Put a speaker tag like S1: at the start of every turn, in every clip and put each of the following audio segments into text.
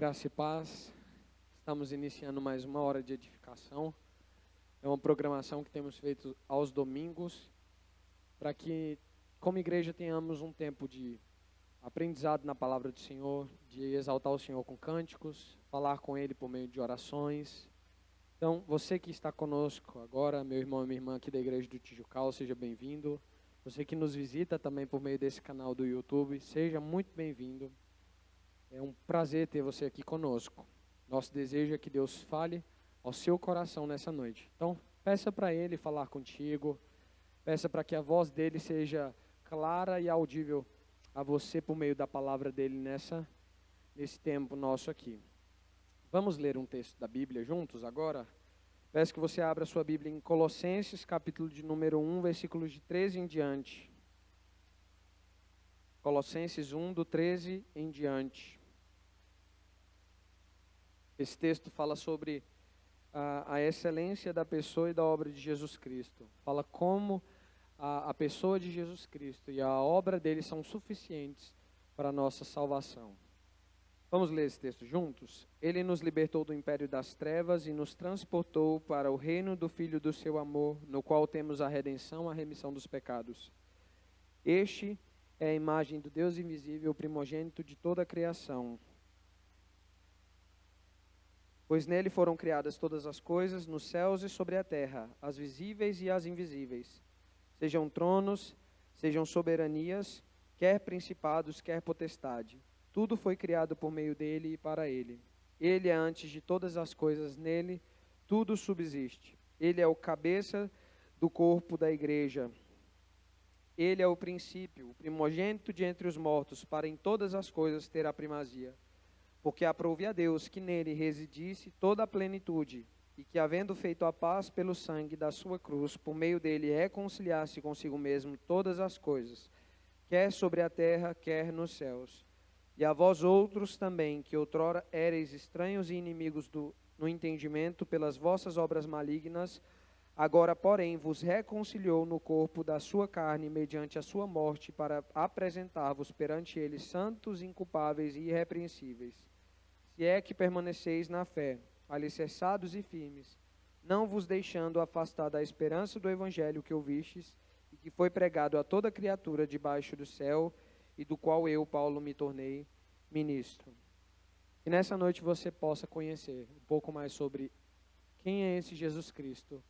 S1: Graça e paz. Estamos iniciando mais uma hora de edificação. É uma programação que temos feito aos domingos, para que, como igreja, tenhamos um tempo de aprendizado na palavra do Senhor, de exaltar o Senhor com cânticos, falar com Ele por meio de orações. Então, você que está conosco agora, meu irmão e minha irmã aqui da Igreja do Tijucal, seja bem-vindo. Você que nos visita também por meio desse canal do YouTube, seja muito bem-vindo. É um prazer ter você aqui conosco. Nosso desejo é que Deus fale ao seu coração nessa noite. Então, peça para Ele falar contigo, peça para que a voz dEle seja clara e audível a você por meio da palavra dEle nesse tempo nosso aqui. Vamos ler um texto da Bíblia juntos agora? Peço que você abra sua Bíblia em Colossenses, capítulo de número 1, versículos de 13 em diante. Colossenses 1, do 13 em diante. Esse texto fala sobre a excelência da pessoa e da obra de Jesus Cristo. Fala como a pessoa de Jesus Cristo e a obra dele são suficientes para a nossa salvação. Vamos ler esse texto juntos? Ele nos libertou do império das trevas e nos transportou para o reino do Filho do seu amor, no qual temos a redenção, a remissão dos pecados. Este é a imagem do Deus invisível, o primogênito de toda a criação. Pois nele foram criadas todas as coisas, nos céus e sobre a terra, as visíveis e as invisíveis. Sejam tronos, sejam soberanias, quer principados, quer potestade. Tudo foi criado por meio dele e para ele. Ele é antes de todas as coisas, nele tudo subsiste. Ele é o cabeça do corpo da igreja. Ele é o princípio, o primogênito de entre os mortos, para em todas as coisas ter a primazia. Porque aprouve a Deus que nele residisse toda a plenitude, e que, havendo feito a paz pelo sangue da sua cruz, por meio dele reconciliasse consigo mesmo todas as coisas, quer sobre a terra, quer nos céus. E a vós outros também, que outrora éreis estranhos e inimigos no entendimento pelas vossas obras malignas, agora, porém, vos reconciliou no corpo da sua carne, mediante a sua morte, para apresentar-vos perante ele santos, inculpáveis e irrepreensíveis. Se é que permaneceis na fé, alicerçados e firmes, não vos deixando afastar da esperança do evangelho que ouvistes, e que foi pregado a toda criatura debaixo do céu, e do qual eu, Paulo, me tornei ministro. Que nessa noite você possa conhecer um pouco mais sobre quem é esse Jesus Cristo,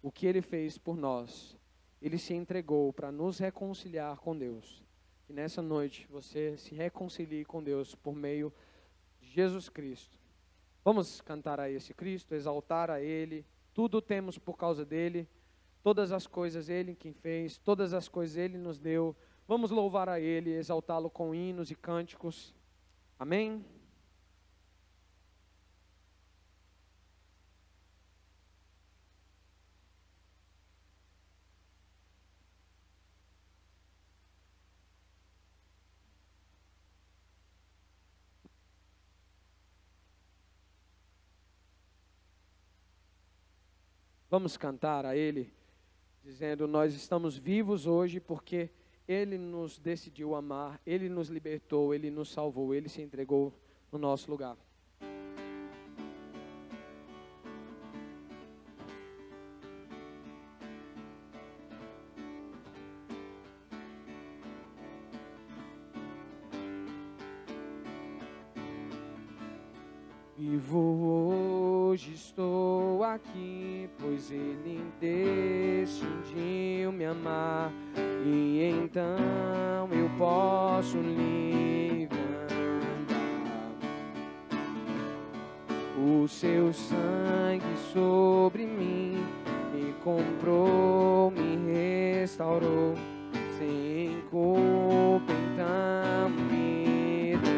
S1: o que ele fez por nós. Ele se entregou para nos reconciliar com Deus. Que nessa noite você se reconcilie com Deus por meio de Jesus Cristo. Vamos cantar a esse Cristo, exaltar a Ele. Tudo temos por causa dEle. Todas as coisas Ele quem fez, todas as coisas Ele nos deu. Vamos louvar a Ele, exaltá-lo com hinos e cânticos. Amém? Vamos cantar a Ele, dizendo: nós estamos vivos hoje porque Ele nos decidiu amar, Ele nos libertou, Ele nos salvou, Ele se entregou no nosso lugar. Vivo hoje, estou aqui, pois Ele decidiu me amar, e então eu posso livre andar. O seu sangue sobre mim me comprou, me restaurou, sem culpa então me doou.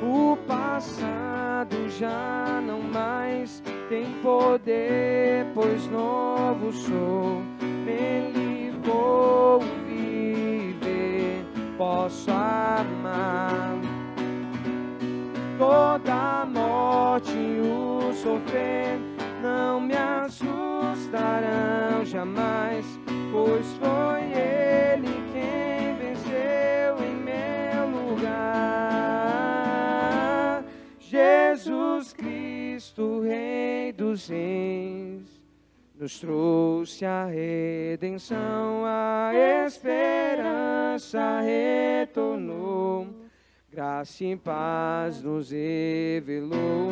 S1: O passado já não mais tem poder, pois novo sou. Nele vou viver, posso amar. Toda a morte e o sofrer não me assustarão jamais, pois foi Ele quem venceu em meu lugar. nos trouxe a redenção, a esperança retornou, graça e paz nos revelou.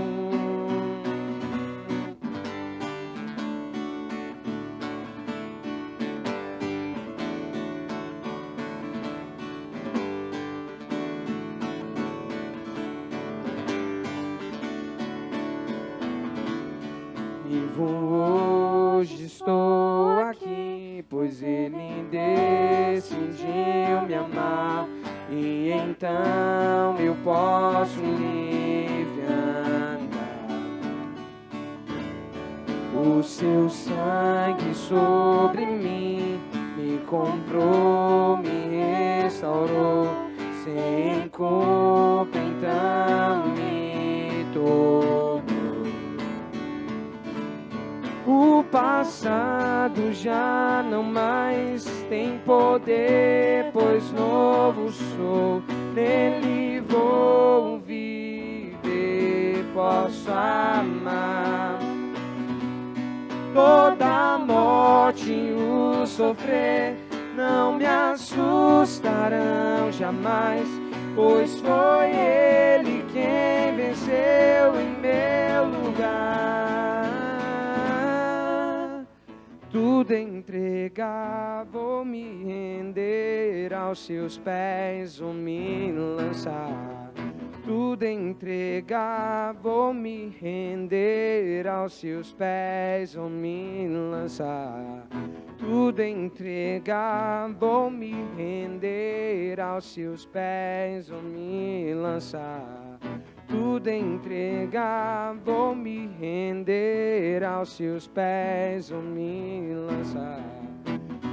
S1: Vivo hoje, estou aqui, pois Ele decidiu me amar, e então eu posso livre andar. O seu sangue sobre mim me comprou, me restaurou, sem culpa então me tornou. O passado já não mais tem poder, pois novo sou. Nele vou viver, posso amar. Toda morte e o sofrer não me assustarão jamais, pois foi Ele quem venceu em meu lugar. Tudo entregar, vou me render aos seus pés, vou me lançar. Tudo entregar, vou me render aos seus pés, vou me lançar. Tudo entregar, vou me render aos seus pés, vou me lançar. Tudo entregar, vou me render aos seus pés, vou me lançar.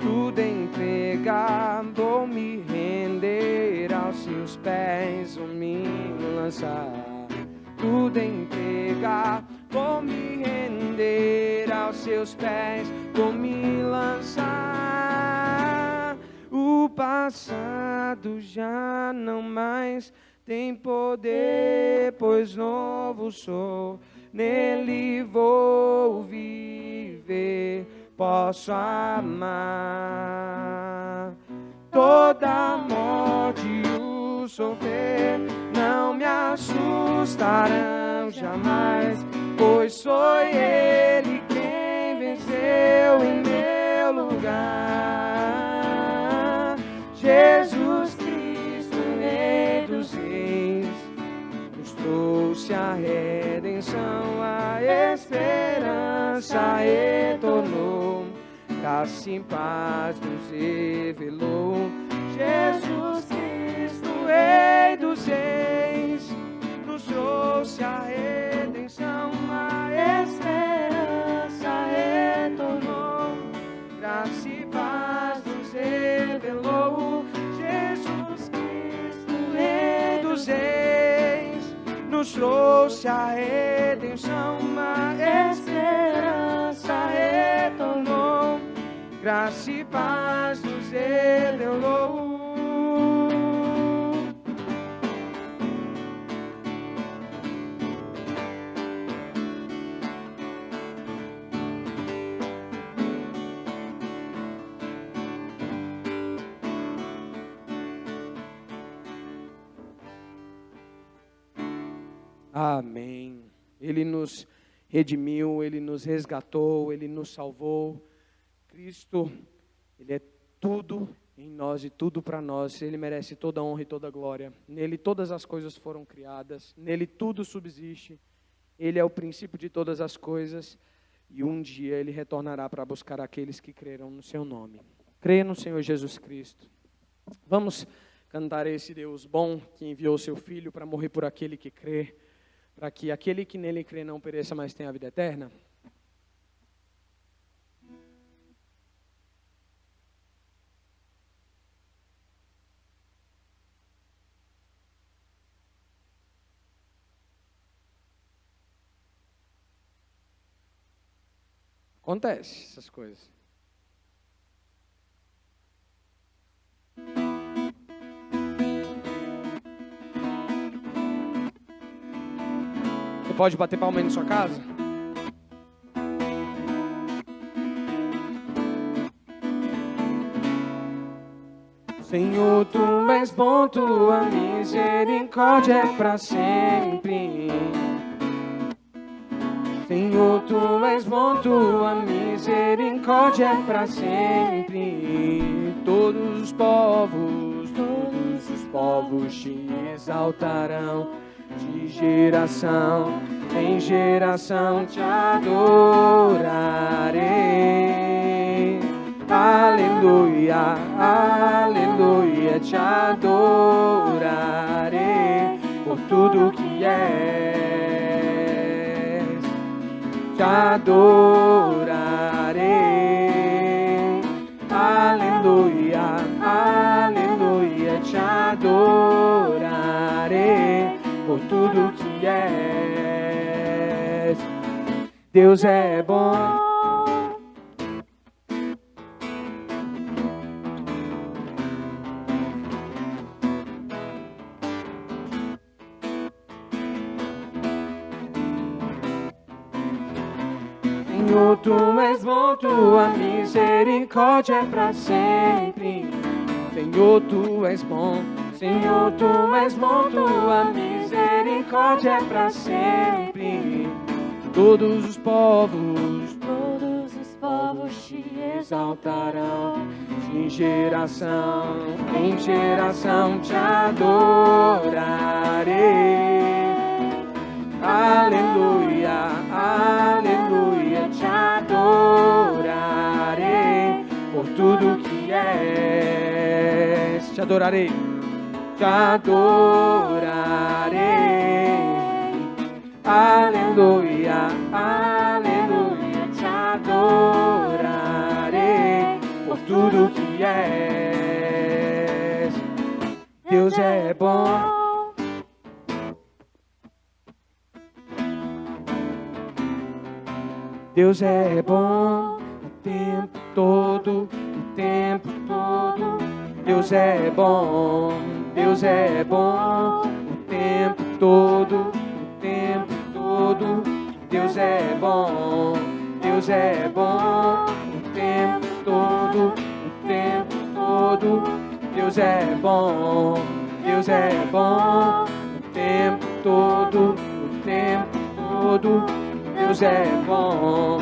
S1: Tudo entregar, vou me render aos seus pés, vou me lançar. Tudo entregar, vou me render aos seus pés, vou me lançar. O passado já não mais tem poder, pois novo sou. Nele vou viver, posso amar. Toda morte e o sofrer não me assustarão jamais, pois foi Ele quem venceu em meu lugar. Jesus Cristo, Rei dos Reis, nos trouxe a redenção, a esperança retornou, graça e paz nos revelou. Jesus Cristo, Rei dos Reis, nos trouxe a redenção, a esperança retornou, graça e paz nos revelou. Jesus Cristo, Rei dos Reis, nos trouxe a redenção, a esperança retornou, graça e paz nos revelou. Amém. Ele nos redimiu, Ele nos resgatou, Ele nos salvou. Cristo, Ele é tudo em nós e tudo para nós. Ele merece toda a honra e toda a glória. Nele todas as coisas foram criadas, nele tudo subsiste. Ele é o princípio de todas as coisas e um dia Ele retornará para buscar aqueles que creram no seu nome. Creia no Senhor Jesus Cristo. Vamos cantar esse Deus bom que enviou seu Filho para morrer por aquele que crê, para que aquele que nele crê não pereça, mas tenha a vida eterna. Acontece essas coisas. Você pode bater palma aí na sua casa? Senhor, tu és bom, tua misericórdia é para sempre. Senhor, tu és bom, tua misericórdia é para sempre. Todos os povos te exaltarão, de geração em geração te adorarei. Aleluia, aleluia, te adorarei por tudo que és, te adorarei. Aleluia, aleluia, te adorarei por tudo que és. Deus é bom. Senhor, tu és bom, tua misericórdia é para sempre. Senhor, tu és bom. Senhor, tu és bom, tua misericórdia é para sempre. Todos os povos te exaltarão, de geração em geração te adorarei. Aleluia, aleluia, te adorarei por tudo que és. Te adorarei, te adorarei. Aleluia, aleluia, te adorarei por tudo que és. Deus é bom. Deus é bom o tempo todo, o tempo todo. Deus é bom, Deus é bom o tempo todo, o tempo todo. Deus é bom, Deus é bom o tempo todo, o tempo todo. Deus é bom, Deus é bom o tempo todo, o tempo todo. Deus é bom.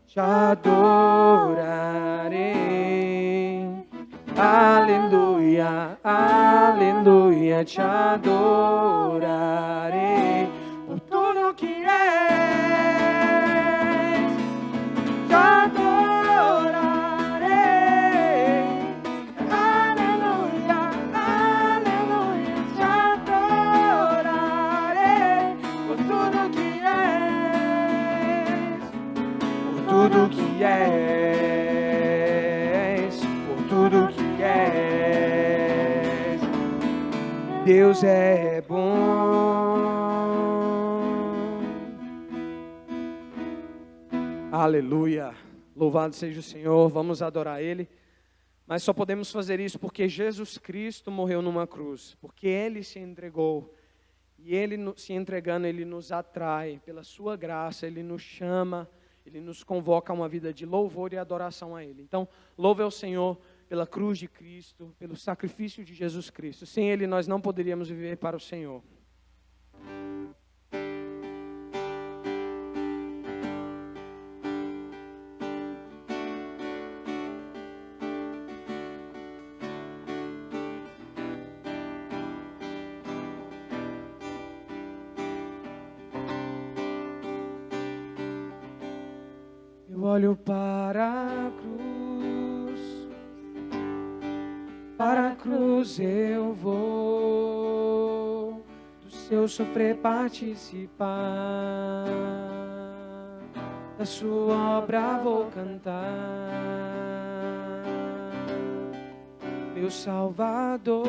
S1: Te adorarei. Aleluia, aleluia, te adorarei por tudo que és. Te adorarei. Aleluia, aleluia, te adorarei por tudo que és. Por tudo que és. Por tudo que és. Deus é bom. Aleluia. Louvado seja o Senhor. Vamos adorar Ele. Mas só podemos fazer isso porque Jesus Cristo morreu numa cruz. Porque Ele se entregou. E Ele se entregando, Ele nos atrai. Pela sua graça, Ele nos chama. Ele nos convoca a uma vida de louvor e adoração a Ele. Então, louve ao Senhor pela cruz de Cristo, pelo sacrifício de Jesus Cristo. Sem Ele nós não poderíamos viver para o Senhor. Eu olho para a cruz eu vou, do seu sofrer participar, da sua obra vou cantar. Meu Salvador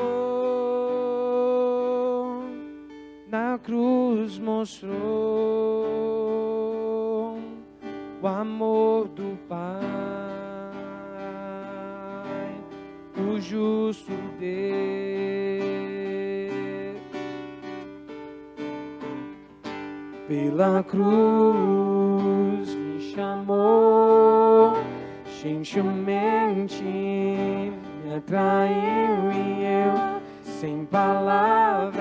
S1: na cruz mostrou o amor do Pai, o justo Deus, pela cruz me chamou, gentilmente me atraiu e eu, sem palavras,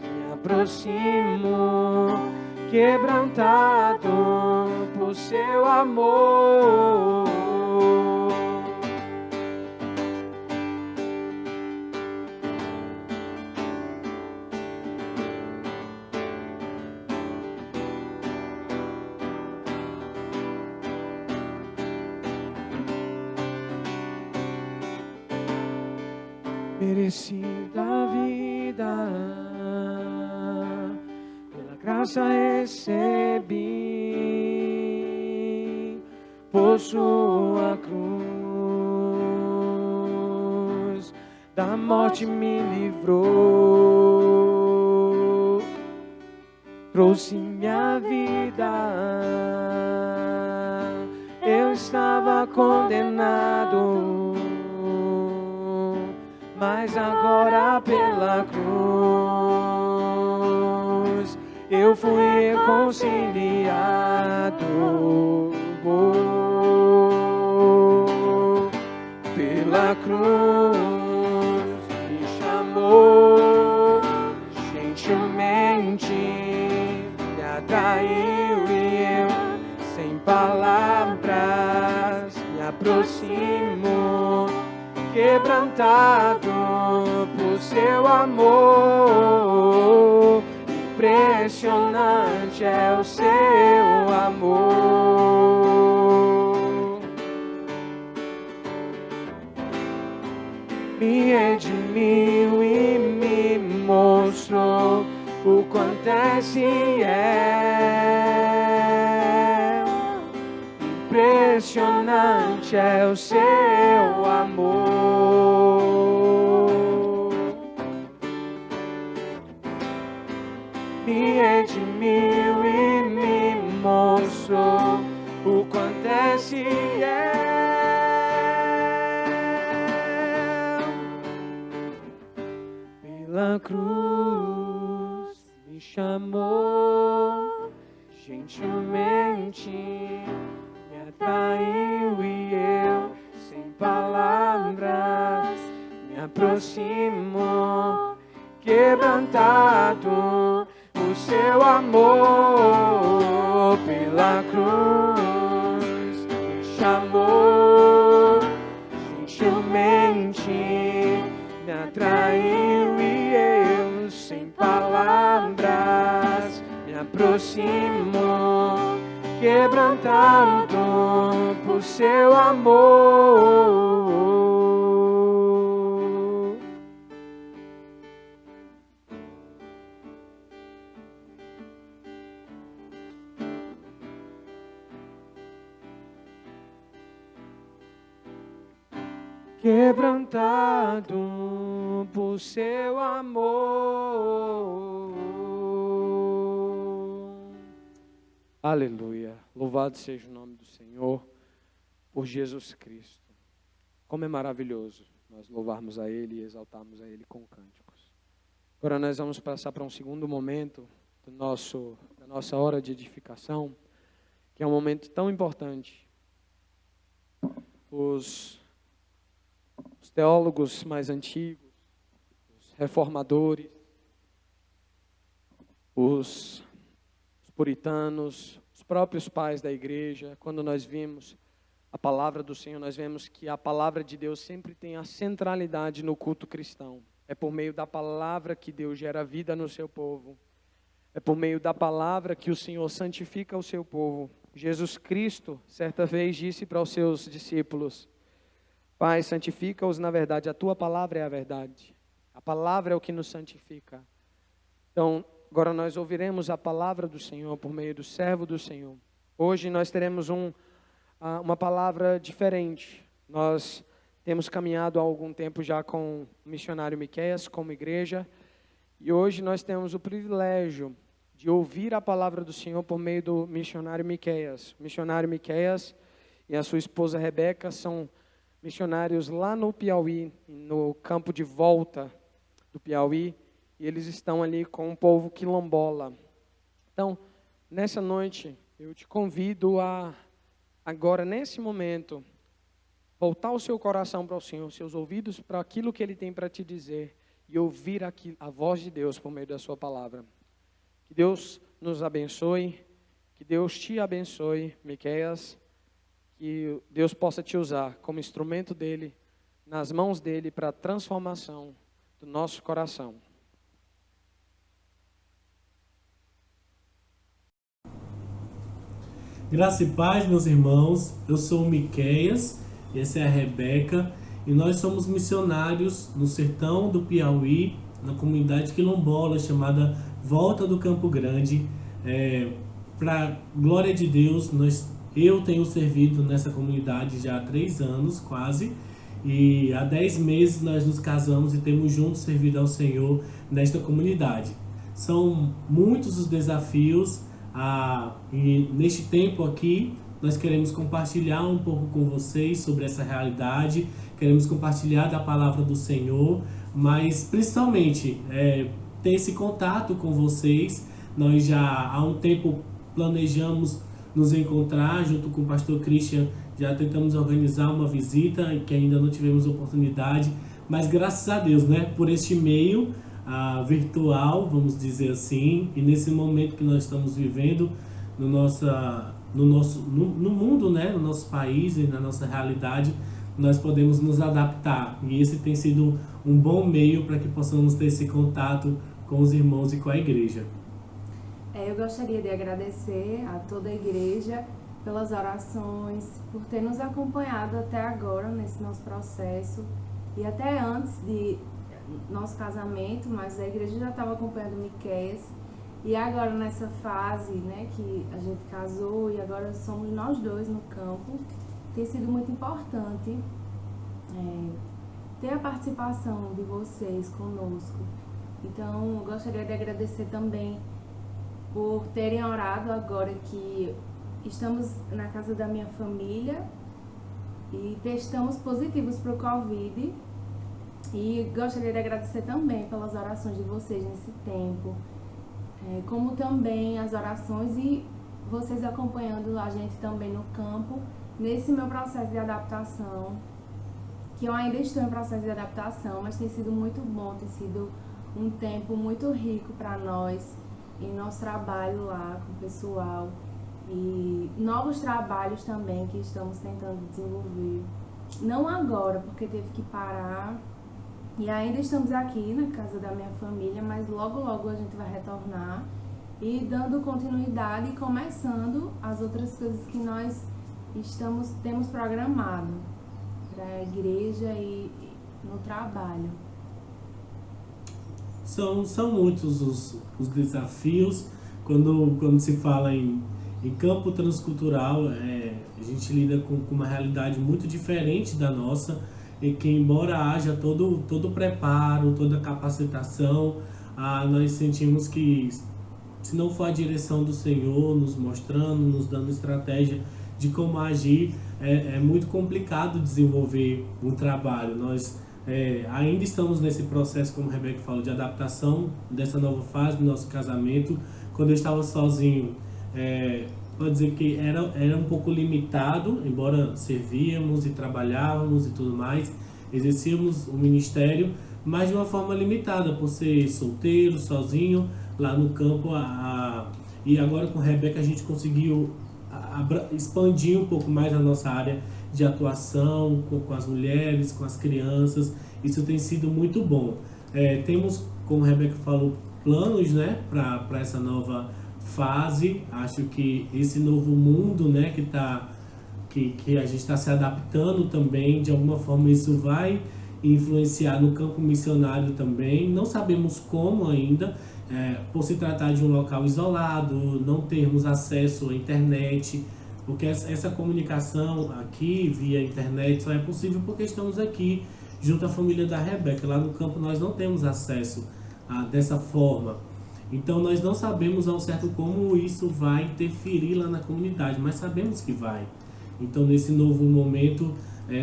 S1: me aproximo, quebrantado por seu amor. Merecida a vida, pela graça recebi, por sua cruz, da morte me livrou, trouxe minha vida. Eu estava condenado, mas agora pela cruz eu fui reconciliado. Pela cruz me chamou, gentilmente me atraiu e eu, sem palavras, me aproximo, quebrantado por seu amor. Impressionante é o seu amor. Me redimiu e me mostrou o quanto és fiel. Impressionante é o seu amor. Me redimiu e me mostrou o quanto és fiel. Pela cruz me chamou, gentilmente me atraiu e eu, sem palavras, me aproximo, quebrantado por seu amor. Pela cruz me chamou, gentilmente me atraiu e eu, sem palavras, me aproximo, quebrantado por seu amor. Quebrantado por seu amor. Aleluia. Louvado seja o nome do Senhor por Jesus Cristo. Como é maravilhoso nós louvarmos a Ele e exaltarmos a Ele com cânticos. Agora nós vamos passar para um segundo momento da nossa hora de edificação, que é um momento tão importante. Os teólogos mais antigos, os reformadores, os puritanos, os próprios pais da igreja, quando nós vimos a palavra do Senhor, nós vemos que a palavra de Deus sempre tem a centralidade no culto cristão. É por meio da palavra que Deus gera vida no seu povo. É por meio da palavra que o Senhor santifica o seu povo. Jesus Cristo, certa vez, disse para os seus discípulos: Pai, santifica-os na verdade, a tua palavra é a verdade. A palavra é o que nos santifica. Então, agora nós ouviremos a palavra do Senhor por meio do servo do Senhor. Hoje nós teremos uma palavra diferente. Nós temos caminhado há algum tempo já com o missionário Miqueias, como igreja, e hoje nós temos o privilégio de ouvir a palavra do Senhor por meio do missionário Miqueias. O missionário Miqueias e a sua esposa Rebeca são missionários lá no Piauí, no campo de Volta do Piauí, e eles estão ali com o povo quilombola. Então, nessa noite, eu te convido a, agora, nesse momento, voltar o seu coração para o Senhor, seus ouvidos para aquilo que Ele tem para te dizer, e ouvir a voz de Deus por meio da sua palavra. Que Deus nos abençoe, que Deus te abençoe, Miqueias, que Deus possa te usar como instrumento dEle, nas mãos dEle, para a transformação do nosso coração.
S2: Graça e paz, meus irmãos. Eu sou o Miqueias, essa é a Rebeca, e nós somos missionários no sertão do Piauí, na comunidade quilombola chamada Volta do Campo Grande. Para glória de Deus, eu tenho servido nessa comunidade já há 3 anos, quase, e há 10 meses nós nos casamos e temos juntos servido ao Senhor nesta comunidade. São muitos os desafios, e neste tempo aqui nós queremos compartilhar um pouco com vocês sobre essa realidade, queremos compartilhar da palavra do Senhor, mas principalmente ter esse contato com vocês. Nós já há um tempo planejamos nos encontrar junto com o pastor Christian, já tentamos organizar uma visita que ainda não tivemos oportunidade, mas graças a Deus, por este meio virtual, vamos dizer assim, e nesse momento que nós estamos vivendo no mundo, no nosso país e na nossa realidade, nós podemos nos adaptar, e esse tem sido um bom meio para que possamos ter esse contato com os irmãos e com a igreja.
S3: Eu gostaria de agradecer a toda a igreja pelas orações, por ter nos acompanhado até agora nesse nosso processo, e até antes de nosso casamento, mas a igreja já estava acompanhando o Miqueias, e agora nessa fase, que a gente casou e agora somos nós dois no campo, tem sido muito importante ter a participação de vocês conosco. Então, eu gostaria de agradecer também por terem orado agora que estamos na casa da minha família e testamos positivos para o Covid. E gostaria de agradecer também pelas orações de vocês nesse tempo, como também as orações e vocês acompanhando a gente também no campo, nesse meu processo de adaptação, que eu ainda estou em processo de adaptação, mas tem sido muito bom, tem sido um tempo muito rico para nós, em nosso trabalho lá com o pessoal, e novos trabalhos também que estamos tentando desenvolver. Não agora, porque teve que parar, e ainda estamos aqui na casa da minha família, mas logo logo a gente vai retornar e dando continuidade e começando as outras coisas que nós temos programado para a igreja e no trabalho.
S2: São muitos os desafios quando se fala em campo transcultural. A gente lida com uma realidade muito diferente da nossa, e que embora haja todo o preparo, toda a capacitação, nós sentimos que se não for a direção do Senhor nos mostrando, nos dando estratégia de como agir, é muito complicado desenvolver um trabalho. Nós ainda estamos nesse processo, como a Rebeca falou, de adaptação dessa nova fase do nosso casamento. Quando eu estava sozinho, pode dizer que era um pouco limitado, embora servíamos e trabalhávamos e tudo mais, exercíamos o ministério, mas de uma forma limitada, por ser solteiro, sozinho, lá no campo. E agora com a Rebeca a gente conseguiu expandir um pouco mais a nossa área de atuação com as mulheres, com as crianças. Isso tem sido muito bom. Temos, como a Rebeca falou, planos para essa nova fase. Acho que esse novo mundo que a gente está se adaptando também, de alguma forma isso vai influenciar no campo missionário também. Não sabemos como ainda, por se tratar de um local isolado, não termos acesso à internet, porque essa comunicação aqui via internet só é possível porque estamos aqui junto à família da Rebeca. Lá no campo nós não temos acesso dessa forma. Então nós não sabemos ao certo como isso vai interferir lá na comunidade, mas sabemos que vai. Então nesse novo momento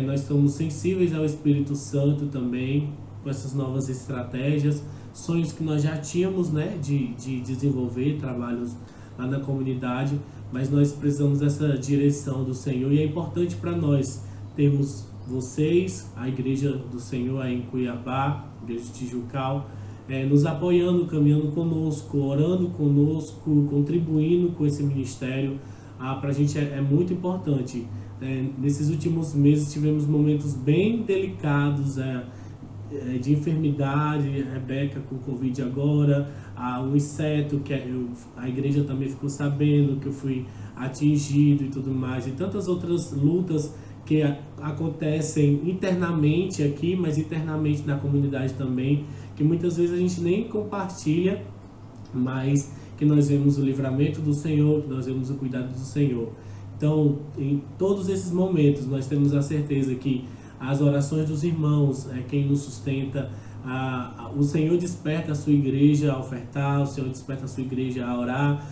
S2: nós estamos sensíveis ao Espírito Santo também, com essas novas estratégias, sonhos que nós já tínhamos, né, de desenvolver trabalhos lá na comunidade, mas nós precisamos dessa direção do Senhor, e é importante para nós termos vocês, a Igreja do Senhor aí em Cuiabá, Igreja de Tijucal, nos apoiando, caminhando conosco, orando conosco, contribuindo com esse ministério. Para a gente é muito importante. Nesses últimos meses tivemos momentos bem delicados, de enfermidade, Rebeca com Covid agora, o inseto, que a igreja também ficou sabendo que eu fui atingido e tudo mais, e tantas outras lutas que acontecem internamente aqui, mas internamente na comunidade também, que muitas vezes a gente nem compartilha, mas que nós vemos o livramento do Senhor, que nós vemos o cuidado do Senhor. Então, em todos esses momentos, nós temos a certeza que as orações dos irmãos é quem nos sustenta. O Senhor desperta a sua igreja a ofertar, o Senhor desperta a sua igreja a orar,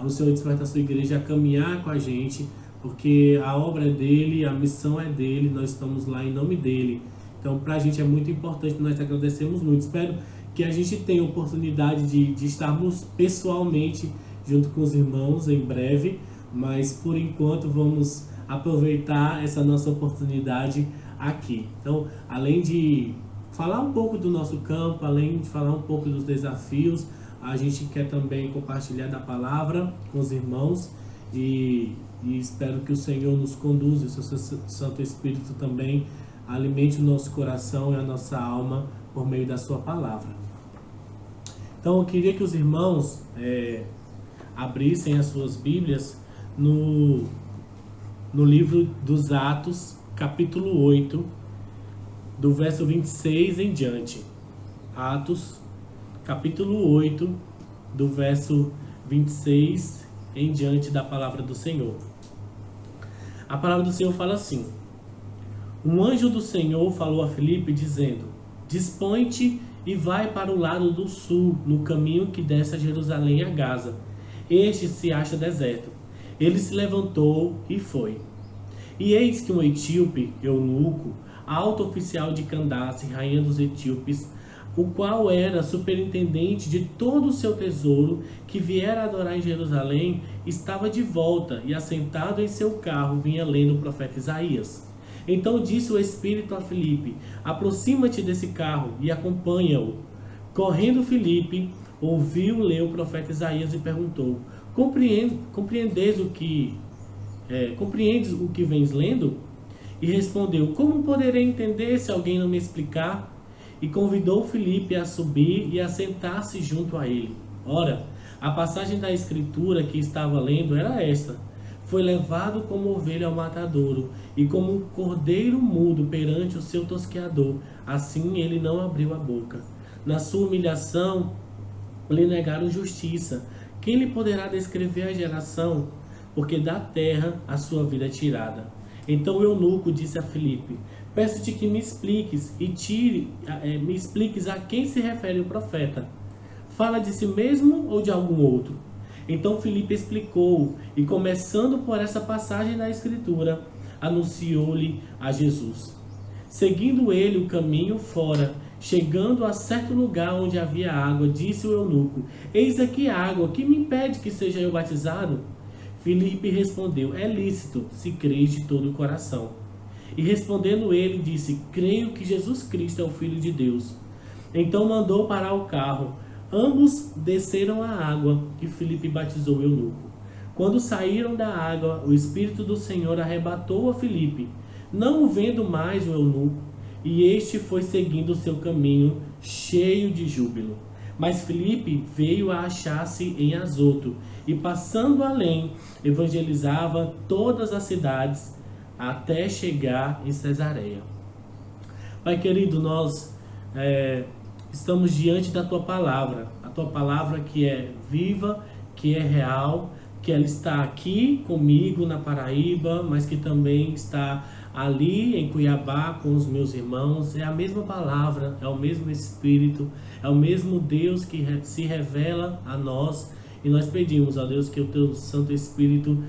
S2: o Senhor desperta a sua igreja a caminhar com a gente, porque a obra é dele, a missão é dele, nós estamos lá em nome dele. Então, para a gente é muito importante, nós agradecemos muito. Espero que a gente tenha a oportunidade de estarmos pessoalmente junto com os irmãos em breve, mas por enquanto vamos aproveitar essa nossa oportunidade aqui. Então, além de falar um pouco do nosso campo, além de falar um pouco dos desafios, a gente quer também compartilhar da palavra com os irmãos e espero que o Senhor nos conduza, o seu Santo Espírito também alimente o nosso coração e a nossa alma por meio da sua palavra. Então eu queria que os irmãos abrissem as suas Bíblias no livro dos Atos, capítulo 8, do verso 26 em diante. Atos, capítulo 8, do verso 26 em diante da palavra do Senhor. A palavra do Senhor fala assim: um anjo do Senhor falou a Filipe, dizendo: dispõe-te e vai para o lado do sul, no caminho que desce a Jerusalém e a Gaza. Este se acha deserto. Ele se levantou e foi. E eis que um etíope, eunuco, alto oficial de Candace, rainha dos etíopes, o qual era superintendente de todo o seu tesouro, que viera adorar em Jerusalém, estava de volta e, assentado em seu carro, vinha lendo o profeta Isaías. Então disse o Espírito a Filipe: aproxima-te desse carro e acompanha-o. Correndo Filipe, ouviu ler o profeta Isaías e perguntou: compreendes o que vens lendo? E respondeu: como poderei entender se alguém não me explicar? E convidou Filipe a subir e a sentar-se junto a ele. Ora, a passagem da escritura que estava lendo era esta: foi levado como ovelha ao matadouro, e como um cordeiro mudo perante o seu tosqueador, assim ele não abriu a boca. Na sua humilhação lhe negaram justiça. Quem lhe poderá descrever a geração? Porque da terra a sua vida é tirada. Então o eunuco disse a Filipe: peço-te que me expliques me expliques a quem se refere o profeta. Fala de si mesmo ou de algum outro? Então Filipe explicou, e começando por essa passagem da Escritura, anunciou-lhe a Jesus. Seguindo ele o caminho fora, chegando a certo lugar onde havia água, disse o eunuco: eis aqui água, que me impede que seja eu batizado? Filipe respondeu: é lícito, se crês de todo o coração. E respondendo ele, disse: creio que Jesus Cristo é o Filho de Deus. Então mandou parar o carro. Ambos desceram a água e Filipe batizou o eunuco. Quando saíram da água, o Espírito do Senhor arrebatou a Filipe, não o vendo mais o eunuco, e este foi seguindo o seu caminho, cheio de júbilo. Mas Filipe veio a achar-se em Azoto, e passando além, evangelizava todas as cidades, até chegar em Cesareia. Pai querido, nós estamos diante da Tua Palavra, a Tua Palavra que é viva, que é real, que ela está aqui comigo na Paraíba, mas que também está ali em Cuiabá com os meus irmãos, é a mesma palavra, é o mesmo Espírito, é o mesmo Deus que se revela a nós, e nós pedimos a Deus que o teu Santo Espírito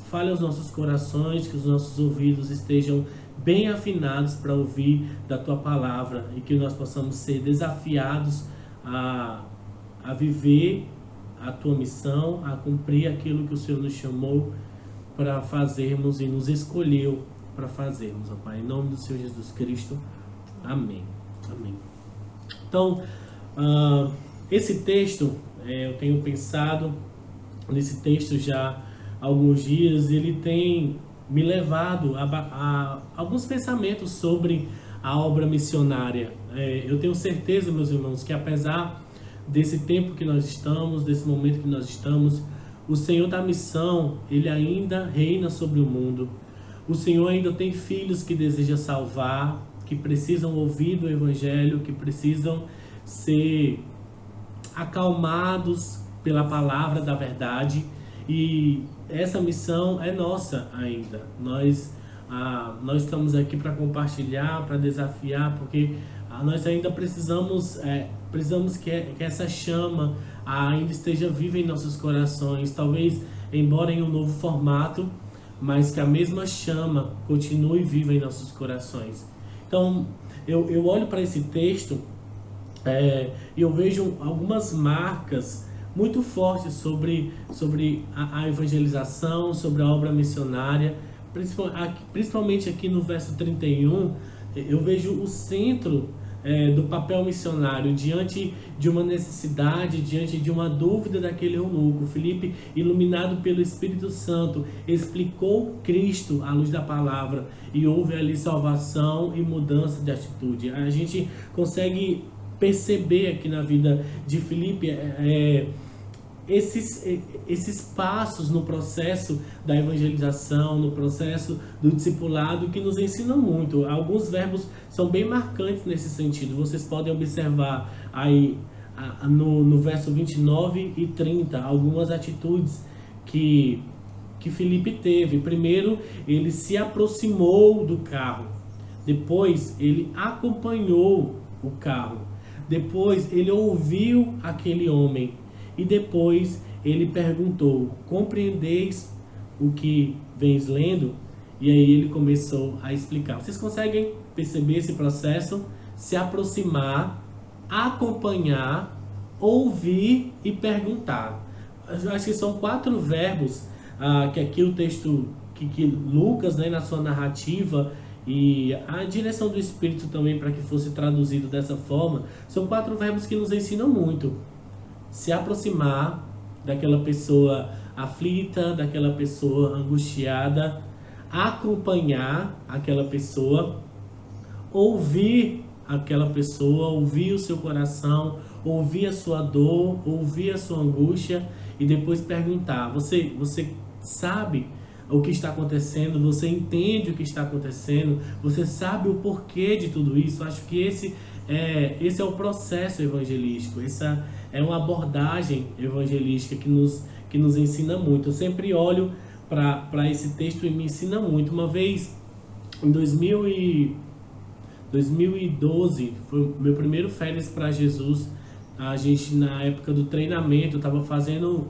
S2: fale aos nossos corações, que os nossos ouvidos estejam bem afinados para ouvir da tua palavra, e que nós possamos ser desafiados a viver a tua missão, a cumprir aquilo que o Senhor nos chamou para fazermos e nos escolheu para fazermos, ó Pai, em nome do Senhor Jesus Cristo, amém. Amém. Então, esse texto, eu tenho pensado nesse texto já há alguns dias, ele tem me levado a alguns pensamentos sobre a obra missionária. Eu tenho certeza, meus irmãos, que apesar desse tempo que nós estamos, desse momento que nós estamos, o Senhor da missão, Ele ainda reina sobre o mundo. O Senhor ainda tem filhos que deseja salvar, que precisam ouvir do Evangelho, que precisam ser acalmados pela palavra da verdade. E essa missão é nossa ainda. Nós estamos aqui para compartilhar, para desafiar, porque nós ainda precisamos que essa chama ainda esteja viva em nossos corações, talvez embora em um novo formato, mas que a mesma chama continue viva em nossos corações. Então, eu olho para esse texto e eu vejo algumas marcas muito fortes sobre a evangelização, sobre a obra missionária, principalmente aqui no verso 31, eu vejo o centro do papel missionário diante de uma necessidade, diante de uma dúvida daquele eunuco. Filipe, iluminado pelo Espírito Santo, explicou Cristo à luz da palavra e houve ali salvação e mudança de atitude. A gente consegue perceber aqui na vida de Filipe esses passos no processo da evangelização, no processo do discipulado, que nos ensinam muito. Alguns verbos são bem marcantes nesse sentido. Vocês podem observar aí no verso 29 e 30 algumas atitudes que Filipe teve. Primeiro, ele se aproximou do carro. Depois, ele acompanhou o carro. Depois, ele ouviu aquele homem. E depois ele perguntou: compreendeis o que vens lendo? E aí ele começou a explicar. Vocês conseguem perceber esse processo? Se aproximar, acompanhar, ouvir e perguntar. Eu acho que são 4 verbos que aqui o texto, que Lucas, na sua narrativa, e a direção do Espírito também para que fosse traduzido dessa forma, são 4 verbos que nos ensinam muito. Se aproximar daquela pessoa aflita, daquela pessoa angustiada, acompanhar aquela pessoa, ouvir aquela pessoa, ouvir o seu coração, ouvir a sua dor, ouvir a sua angústia e depois perguntar: você sabe o que está acontecendo? Você entende o que está acontecendo? Você sabe o porquê de tudo isso? Acho que esse é o processo evangelístico, essa é uma abordagem evangelística que nos ensina muito. Eu sempre olho para esse texto e me ensina muito. Uma vez, em 2012, foi o meu primeiro férias para Jesus. A gente, na época do treinamento, estava fazendo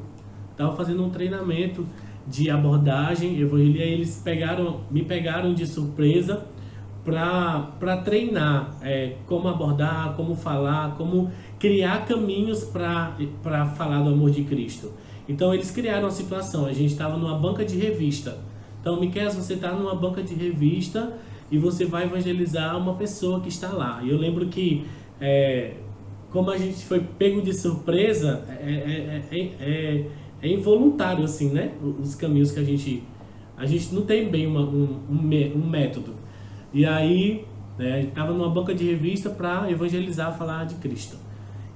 S2: um treinamento de abordagem evangelística, e eles me pegaram de surpresa para treinar como abordar, como falar, como criar caminhos para falar do amor de Cristo. Então eles criaram uma situação: a gente estava numa banca de revista. Então, Miquel, você está numa banca de revista e você vai evangelizar uma pessoa que está lá. E eu lembro que como a gente foi pego de surpresa, é involuntário assim, né? Os caminhos que a gente não tem bem um método. E aí, estava numa banca de revista para evangelizar, falar de Cristo.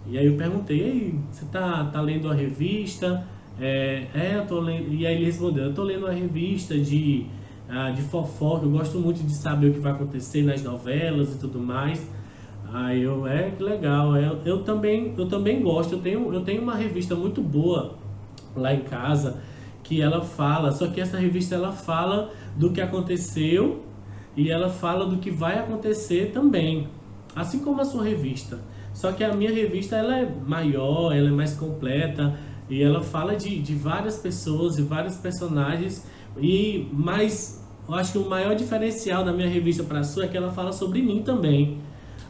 S2: E aí eu perguntei: ei, você tá lendo a revista? Eu tô lendo. E aí ele respondeu: eu tô lendo uma revista de fofoca, eu gosto muito de saber o que vai acontecer nas novelas e tudo mais. Aí que legal, eu também gosto, eu tenho uma revista muito boa lá em casa, que ela fala, só que essa revista ela fala do que aconteceu e ela fala do que vai acontecer também, assim como a sua revista. Só que a minha revista ela é maior, ela é mais completa e ela fala de várias pessoas e vários personagens. Mas eu acho que o maior diferencial da minha revista para a sua é que ela fala sobre mim também.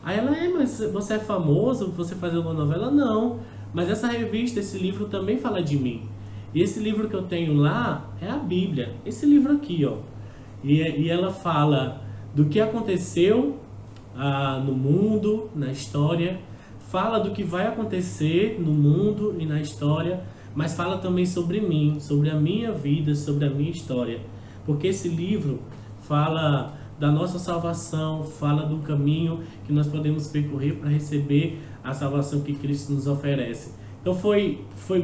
S2: Aí ela, mas você é famoso, você faz uma novela? Não, mas essa revista, esse livro também fala de mim. E esse livro que eu tenho lá é a Bíblia, esse livro aqui, ó. E ela fala do que aconteceu no mundo, na história, fala do que vai acontecer no mundo e na história, mas fala também sobre mim, sobre a minha vida, sobre a minha história. Porque esse livro fala da nossa salvação, fala do caminho que nós podemos percorrer para receber a salvação que Cristo nos oferece. Então foi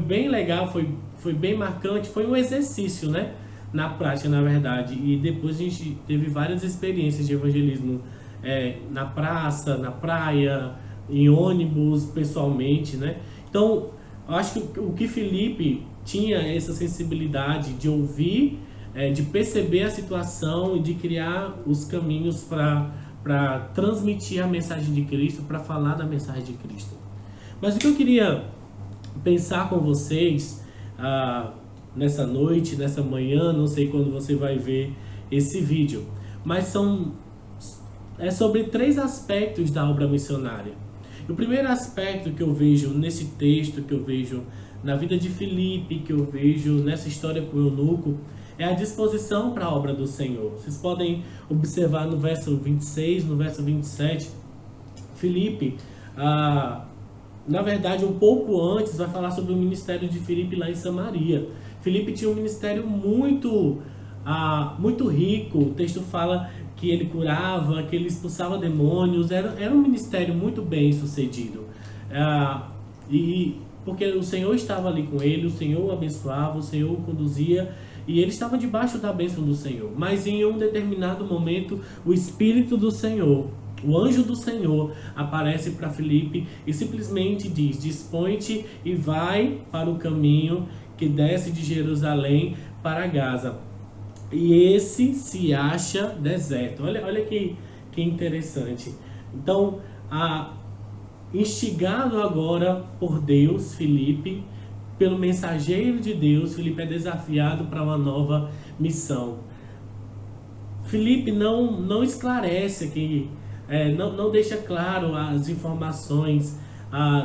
S2: bem legal, foi bem marcante, foi um exercício, né? Na prática, na verdade. E depois a gente teve várias experiências de evangelismo na praça, na praia, em ônibus, pessoalmente, né? Então, eu acho que o que Felipe tinha essa sensibilidade de ouvir, de perceber a situação e de criar os caminhos para transmitir a mensagem de Cristo, para falar da mensagem de Cristo. Mas o que eu queria pensar com vocês nessa noite, nessa manhã, não sei quando você vai ver esse vídeo, mas é sobre 3 aspectos da obra missionária. O primeiro aspecto que eu vejo nesse texto, que eu vejo na vida de Felipe, que eu vejo nessa história com o eunuco, é a disposição para a obra do Senhor. Vocês podem observar no verso 26, no verso 27, Felipe, na verdade, um pouco antes, vai falar sobre o ministério de Felipe lá em Samaria. Felipe tinha um ministério muito rico. O texto fala que ele curava, que ele expulsava demônios. Era um ministério muito bem sucedido. Porque o Senhor estava ali com ele, o Senhor o abençoava, o Senhor o conduzia, e ele estava debaixo da bênção do Senhor. Mas em um determinado momento, o Espírito do Senhor, o anjo do Senhor, aparece para Felipe e simplesmente diz: dispõe-te e vai para o caminho que desce de Jerusalém para Gaza. E esse se acha deserto. Olha que interessante. Então, instigado agora por Deus, Felipe, pelo mensageiro de Deus, Felipe é desafiado para uma nova missão. Felipe não esclarece aqui, não deixa claro as informações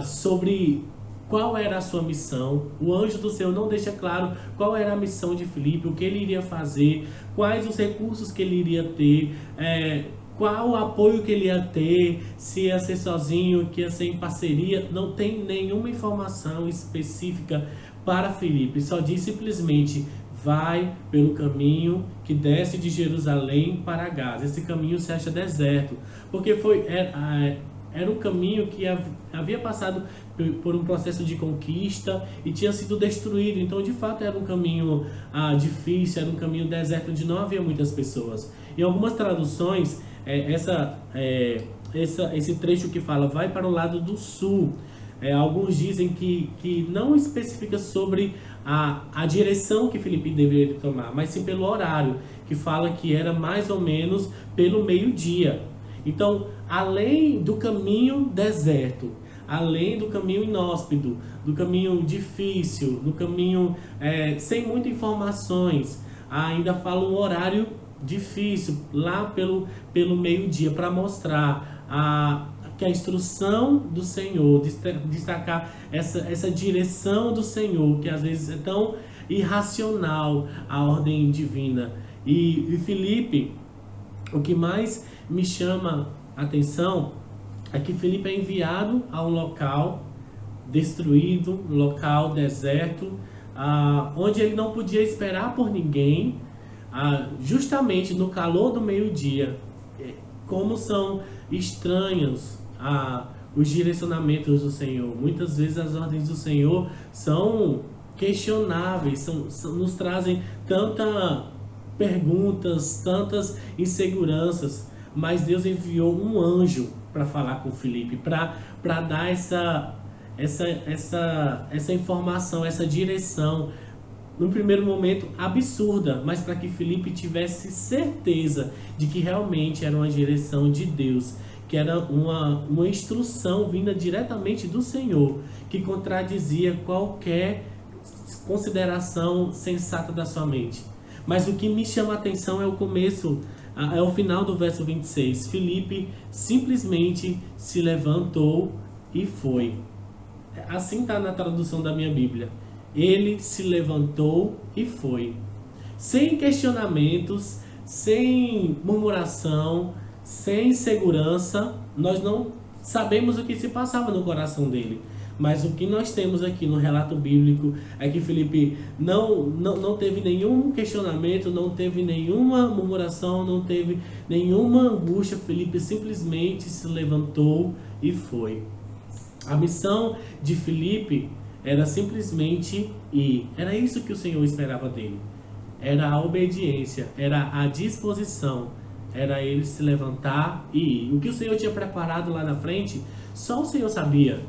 S2: sobre qual era a sua missão. O anjo do Senhor não deixa claro qual era a missão de Felipe, o que ele iria fazer, quais os recursos que ele iria ter, qual o apoio que ele ia ter, se ia ser sozinho, que ia ser em parceria. Não tem nenhuma informação específica para Felipe, só diz simplesmente: vai pelo caminho que desce de Jerusalém para Gaza. Esse caminho se acha deserto, porque era um caminho que havia passado por um processo de conquista e tinha sido destruído. Então, de fato, era um caminho difícil, era um caminho deserto onde não havia muitas pessoas. Em algumas traduções, esse trecho que fala vai para o lado do sul, alguns dizem que não especifica sobre a direção que Felipe deveria tomar, mas sim pelo horário, que fala que era mais ou menos pelo meio-dia. Então, além do caminho deserto, além do caminho inóspito, do caminho difícil, do caminho sem muitas informações, ainda fala um horário difícil, lá pelo meio-dia, para mostrar que a instrução do Senhor, destacar essa direção do Senhor, que às vezes é tão irracional, a ordem divina. E Felipe, o que mais me chama a atenção é que Felipe é enviado a um local destruído, um local deserto, onde ele não podia esperar por ninguém, justamente no calor do meio-dia. Como são estranhos os direcionamentos do Senhor. Muitas vezes as ordens do Senhor são questionáveis, nos trazem tantas perguntas, tantas inseguranças, mas Deus enviou um anjo para falar com Felipe, para dar essa informação, essa direção, num primeiro momento, absurda, mas para que Filipe tivesse certeza de que realmente era uma direção de Deus, que era uma instrução vinda diretamente do Senhor, que contradizia qualquer consideração sensata da sua mente. Mas o que me chama a atenção é o começo, é o final do verso 26. Filipe simplesmente se levantou e foi. Assim está na tradução da minha Bíblia. Ele se levantou e foi. Sem questionamentos, sem murmuração, sem segurança. Nós não sabemos o que se passava no coração dele. Mas o que nós temos aqui no relato bíblico é que Filipe não teve nenhum questionamento, não teve nenhuma murmuração, não teve nenhuma angústia. Filipe simplesmente se levantou e foi. A missão de Filipe era simplesmente ir. Era isso que o Senhor esperava dele. Era a obediência, era a disposição, era ele se levantar e ir. O que o Senhor tinha preparado lá na frente, só o Senhor sabia.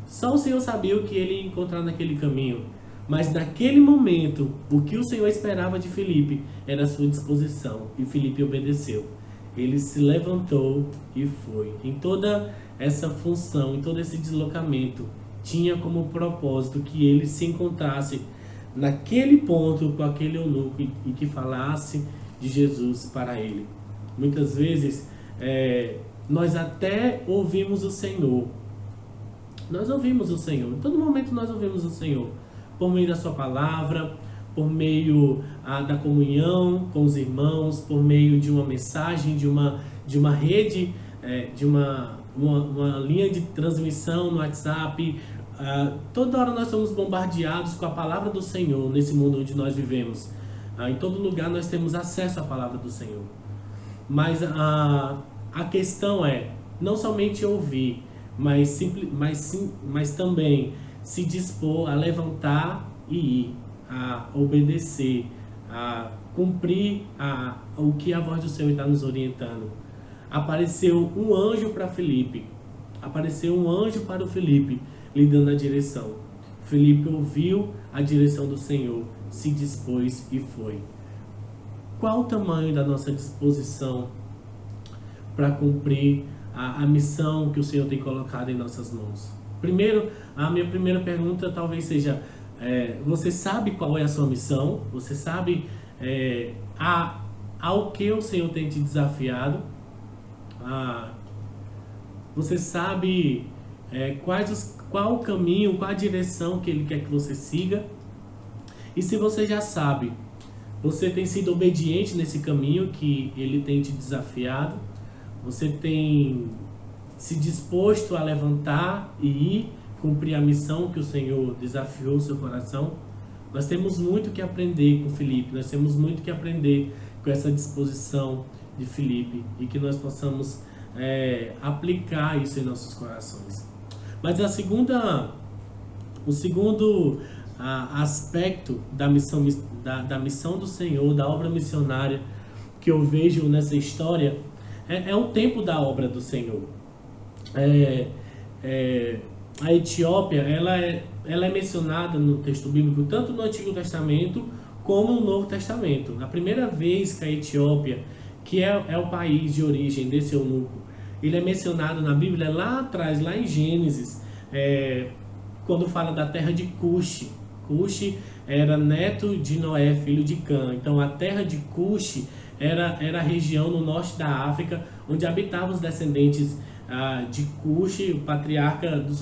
S2: Só o Senhor sabia o que ele ia encontrar naquele caminho. Mas naquele momento, o que o Senhor esperava de Filipe era a sua disposição. E Filipe obedeceu. Ele se levantou e foi. Em toda essa função, em todo esse deslocamento, tinha como propósito que ele se encontrasse naquele ponto com aquele eunuco e que falasse de Jesus para ele. Muitas vezes, nós até ouvimos o Senhor. Nós ouvimos o Senhor. Em todo momento nós ouvimos o Senhor. Por meio da sua palavra, por meio da comunhão com os irmãos, por meio de uma mensagem, de uma rede, de uma linha de transmissão no WhatsApp. Toda hora nós somos bombardeados com a palavra do Senhor nesse mundo onde nós vivemos. Em todo lugar nós temos acesso à palavra do Senhor. Mas a questão é não somente ouvir, mas também se dispor a levantar e ir, a obedecer, a cumprir o que a voz do Senhor está nos orientando. Apareceu um anjo para Filipe, apareceu um anjo para o Filipe, lhe dando a direção. Filipe ouviu a direção do Senhor, se dispôs e foi. Qual o tamanho da nossa disposição para cumprir a missão que o Senhor tem colocado em nossas mãos? Primeiro, a minha primeira pergunta talvez seja, você sabe qual é a sua missão? Você sabe ao que o Senhor tem te desafiado? Você sabe qual o caminho, qual a direção que Ele quer que você siga? E se você já sabe, você tem sido obediente nesse caminho que Ele tem te desafiado? Você tem se disposto a levantar e ir cumprir a missão que o Senhor desafiou o seu coração? Nós temos muito que aprender com Filipe, nós temos muito que aprender com essa disposição de Filipe e que nós possamos aplicar isso em nossos corações. Mas o segundo aspecto da missão do Senhor, da obra missionária que eu vejo nessa história é o tempo da obra do Senhor. A Etiópia ela é mencionada no texto bíblico tanto no Antigo Testamento como no Novo Testamento. A primeira vez que a Etiópia, que é o país de origem desse eunuco, ele é mencionado na Bíblia lá atrás, lá em Gênesis, quando fala da terra de Cuxi. Cuxi era neto de Noé, filho de Cã. Então a terra de Cuxi era a região no norte da África onde habitavam os descendentes de Cuxi, o patriarca dos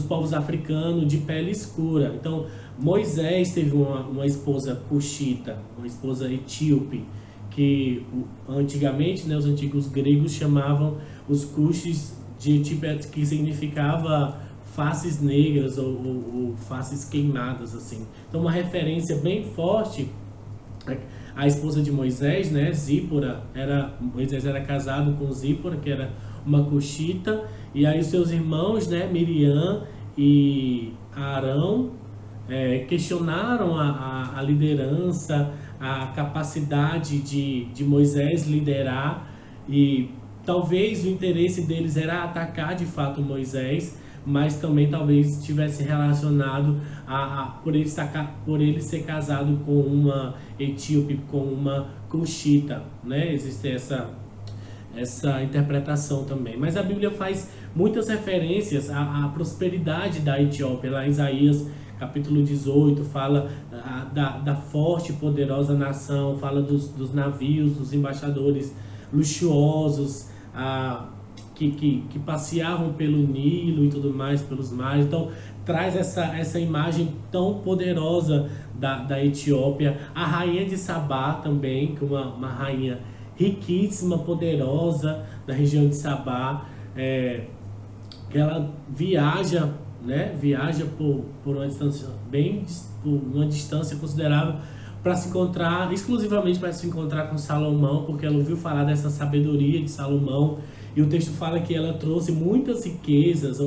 S2: povos africanos de pele escura. Então Moisés teve uma esposa cuxita, uma esposa etíope, que antigamente, os antigos gregos chamavam os cuxis de Etíope, que significava faces negras ou faces queimadas, assim. Então uma referência bem forte. A esposa de Moisés, Zípora, Moisés era casado com Zípora, que era uma cuxita, e aí os seus irmãos, Miriam e Arão, questionaram a liderança, a capacidade de Moisés liderar, e talvez o interesse deles era atacar de fato Moisés, mas também talvez estivesse relacionado por ele ser casado com uma etíope, com uma cuxita, né? Existe essa interpretação também. Mas a Bíblia faz muitas referências à prosperidade da Etiópia. Lá em Isaías, capítulo 18, fala da forte e poderosa nação, fala dos navios, dos embaixadores luxuosos, que passeavam pelo Nilo e tudo mais, pelos mares. Então, traz essa imagem tão poderosa da Etiópia. A rainha de Sabá também, que é uma rainha riquíssima, poderosa, da região de Sabá, que ela viaja, né? Viaja por uma distância por uma distância considerável para se encontrar, exclusivamente para se encontrar com Salomão, porque ela ouviu falar dessa sabedoria de Salomão, e o texto fala que ela trouxe muitas riquezas,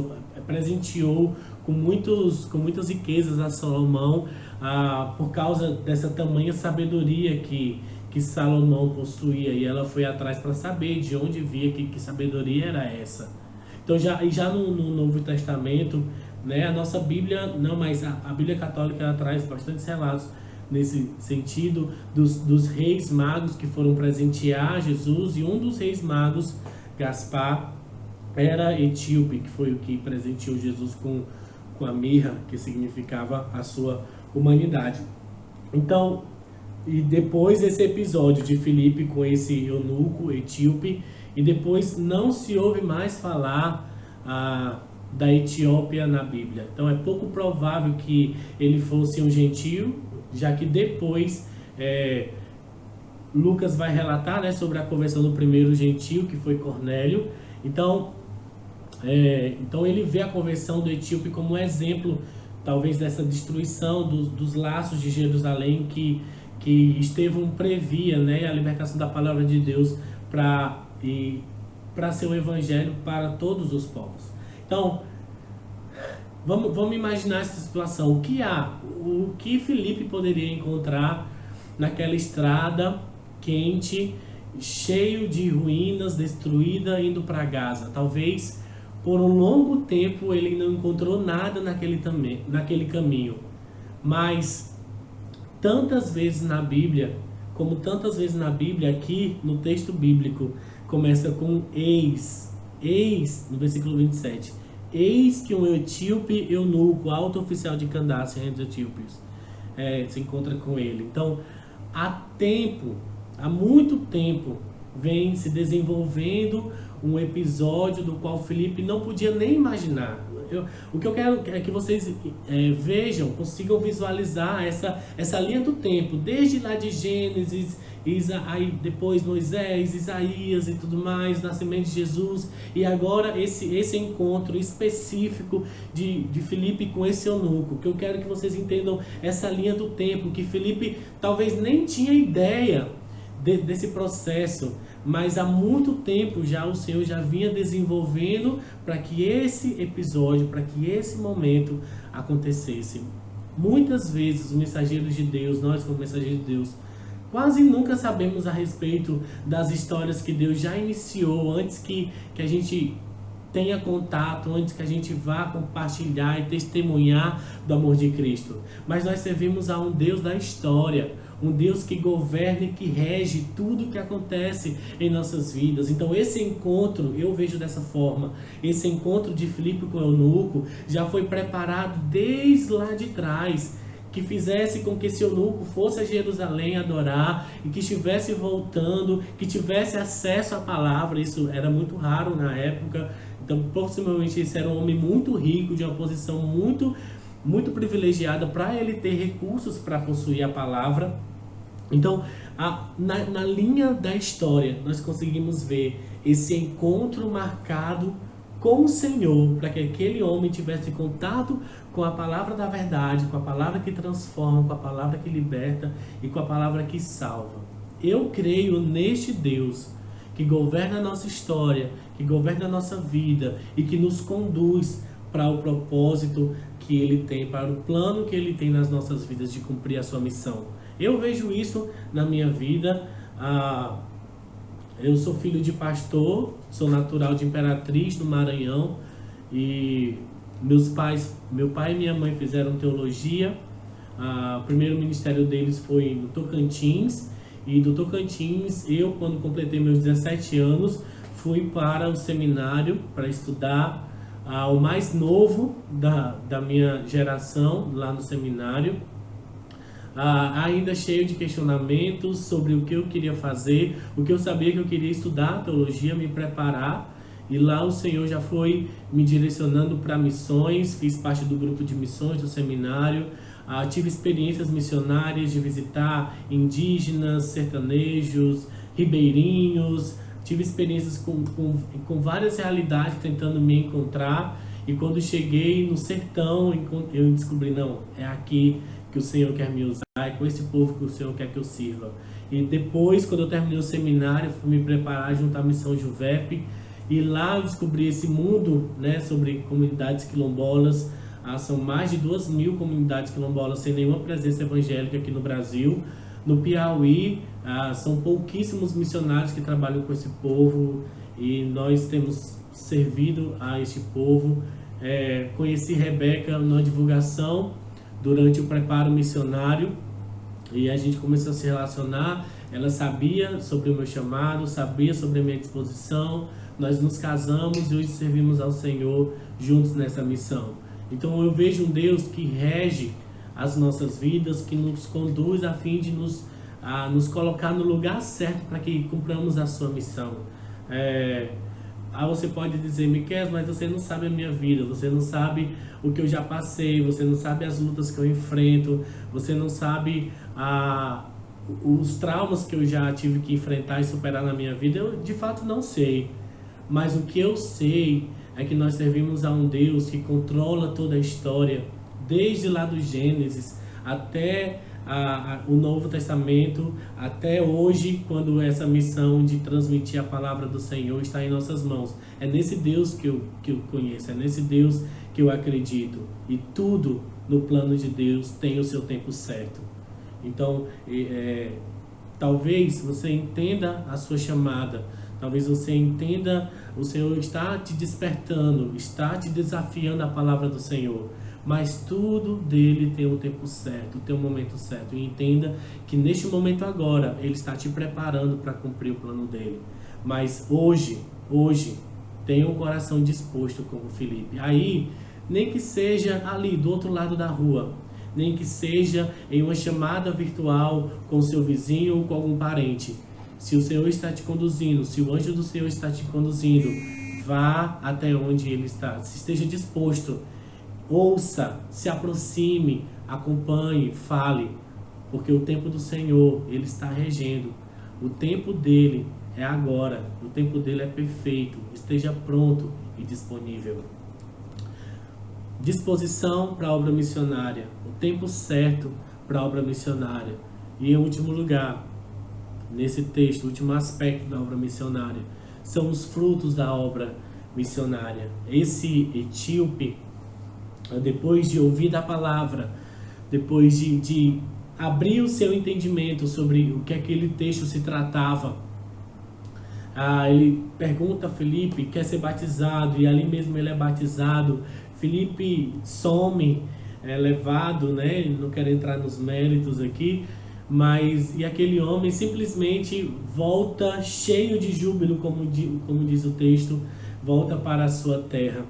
S2: presenteou com muitas riquezas a Salomão, por causa dessa tamanha sabedoria que Salomão possuía, e ela foi atrás para saber de onde via que sabedoria era essa. Então já no Novo Testamento, né, a nossa Bíblia, não, mas a Bíblia Católica, ela traz bastantes relatos nesse sentido dos reis magos que foram presentear Jesus, e um dos reis magos, Gaspar, era etíope, que foi o que presenteou Jesus com a mirra, que significava a sua humanidade. Então, e depois desse episódio de Filipe com esse eunuco etíope, e depois não se ouve mais falar da Etiópia na Bíblia. Então é pouco provável que ele fosse um gentio, já que depois Lucas vai relatar, né, sobre a conversão do primeiro gentio, que foi Cornélio. Então ele vê a conversão do etíope como um exemplo, talvez, dessa destruição dos laços de Jerusalém que Estevão previa, né, a libertação da palavra de Deus para ser o evangelho para todos os povos. Então, vamos imaginar essa situação. O que Filipe poderia encontrar naquela estrada quente, cheio de ruínas, destruída, indo para Gaza? Talvez por um longo tempo ele não encontrou nada naquele caminho. Mas tantas vezes na Bíblia, aqui no texto bíblico, começa com eis, no versículo 27. Eis que um etíope eunuco, alto oficial de Candace, rei dos etíopes, se encontra com ele. Então, há muito tempo, vem se desenvolvendo um episódio do qual Filipe não podia nem imaginar. O que eu quero é que vocês vejam, consigam visualizar essa linha do tempo, desde lá de Gênesis, aí depois Moisés, Isaías e tudo mais, nascimento de Jesus, e agora esse encontro específico de Filipe com esse eunuco. Que eu quero que vocês entendam essa linha do tempo, que Filipe talvez nem tinha ideia desse processo, mas há muito tempo já o Senhor já vinha desenvolvendo para que esse episódio, para que esse momento acontecesse. Muitas vezes os mensageiros de Deus, nós como mensageiros de Deus, quase nunca sabemos a respeito das histórias que Deus já iniciou antes que a gente tenha contato, antes que a gente vá compartilhar e testemunhar do amor de Cristo. Mas nós servimos a um Deus da história, um Deus que governa e que rege tudo que acontece em nossas vidas. Então esse encontro, eu vejo dessa forma, esse encontro de Filipe com o eunuco já foi preparado desde lá de trás, que fizesse com que esse eunuco fosse a Jerusalém adorar e que estivesse voltando, que tivesse acesso à palavra. Isso era muito raro na época. Então, possivelmente, esse era um homem muito rico, de uma posição muito, muito privilegiada, para ele ter recursos para possuir a palavra. Então, na linha da história, nós conseguimos ver esse encontro marcado com o Senhor, para que aquele homem tivesse contato com a palavra da verdade, com a palavra que transforma, com a palavra que liberta e com a palavra que salva. Eu creio neste Deus que governa a nossa história, que governa a nossa vida e que nos conduz para o propósito que Ele tem, para o plano que Ele tem nas nossas vidas de cumprir a sua missão. Eu vejo isso na minha vida. Eu sou filho de pastor, sou natural de Imperatriz, no Maranhão, e Meu pai e minha mãe fizeram teologia. O primeiro ministério deles foi no Tocantins, e do Tocantins eu, quando completei meus 17 anos, fui para o seminário para estudar. O mais novo da minha geração lá no seminário, ainda cheio de questionamentos sobre o que eu queria fazer, o que eu sabia que eu queria estudar teologia, me preparar. E lá o Senhor já foi me direcionando para missões, fiz parte do grupo de missões do seminário, tive experiências missionárias de visitar indígenas, sertanejos, ribeirinhos, tive experiências com várias realidades tentando me encontrar. E quando cheguei no sertão, eu descobri, não, é aqui que o Senhor quer me usar, é com esse povo que o Senhor quer que eu sirva. E depois, quando eu terminei o seminário, fui me preparar junto à Missão Juvep, e lá eu descobri esse mundo, né, sobre comunidades quilombolas. São mais de 2.000 comunidades quilombolas sem nenhuma presença evangélica aqui no Brasil. No Piauí, são pouquíssimos missionários que trabalham com esse povo, e nós temos servido a este povo. Conheci Rebeca na divulgação durante o preparo missionário, e a gente começou a se relacionar. Ela sabia sobre o meu chamado, sabia sobre a minha disposição. Nós nos casamos e hoje servimos ao Senhor juntos nessa missão. Então eu vejo um Deus que rege as nossas vidas, que nos conduz a fim de nos colocar no lugar certo para que cumpramos a sua missão. Você pode dizer, Miquel, mas você não sabe a minha vida, você não sabe o que eu já passei, você não sabe as lutas que eu enfrento, você não sabe os traumas que eu já tive que enfrentar e superar na minha vida. Eu de fato não sei, mas o que eu sei é que nós servimos a um Deus que controla toda a história, desde lá do Gênesis até o Novo Testamento, até hoje, quando essa missão de transmitir a palavra do Senhor está em nossas mãos. É nesse Deus que eu conheço, é nesse Deus que eu acredito. E tudo no plano de Deus tem o seu tempo certo. Então, talvez você entenda a sua chamada, talvez você entenda, o Senhor está te despertando, está te desafiando a palavra do Senhor. Mas tudo dele tem o tempo certo, tem o momento certo. E entenda que neste momento agora, ele está te preparando para cumprir o plano dele. Mas hoje, tenha um coração disposto como Felipe. Aí, nem que seja ali do outro lado da rua, nem que seja em uma chamada virtual com seu vizinho ou com algum parente. Se o Senhor está te conduzindo, se o anjo do Senhor está te conduzindo, vá até onde ele está. Se esteja disposto, ouça, se aproxime, acompanhe, fale, porque o tempo do Senhor, ele está regendo. O tempo dele é agora, o tempo dele é perfeito. Esteja pronto e disponível. Disposição para a obra missionária, o tempo certo para a obra missionária. E em último lugar, nesse texto, o último aspecto da obra missionária, são os frutos da obra missionária. Esse etíope, depois de ouvir da palavra, depois de abrir o seu entendimento sobre o que aquele texto se tratava, ele pergunta a Felipe, quer ser batizado, e ali mesmo ele é batizado. Felipe some, é levado, né? Não quero entrar nos méritos aqui, mas e aquele homem simplesmente volta cheio de júbilo, como diz o texto, volta para a sua terra.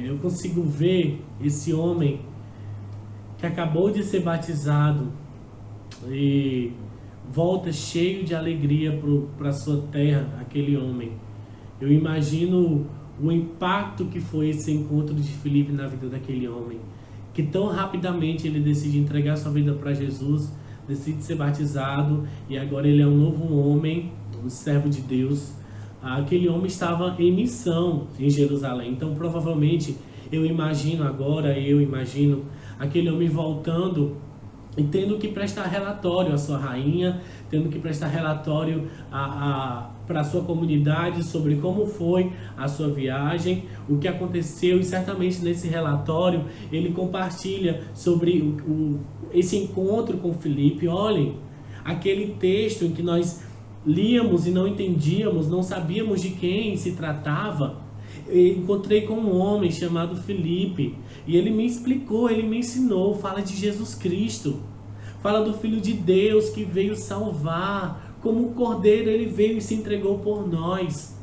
S2: Eu consigo ver esse homem que acabou de ser batizado e volta cheio de alegria para a sua terra, aquele homem. Eu imagino o impacto que foi esse encontro de Felipe na vida daquele homem, que tão rapidamente ele decide entregar sua vida para Jesus, decide ser batizado, e agora ele é um novo homem, um servo de Deus. Aquele homem estava em missão em Jerusalém, então provavelmente eu imagino aquele homem voltando e tendo que prestar relatório à sua rainha, tendo que prestar relatório para a sua comunidade sobre como foi a sua viagem, o que aconteceu, e certamente nesse relatório ele compartilha sobre esse encontro com Felipe. Olhem, aquele texto em que nós líamos e não entendíamos, não sabíamos de quem se tratava. encontrei com um homem chamado Felipe, e ele me explicou, ele me ensinou, fala de Jesus Cristo, fala do Filho de Deus que veio salvar, como um cordeiro ele veio e se entregou por nós.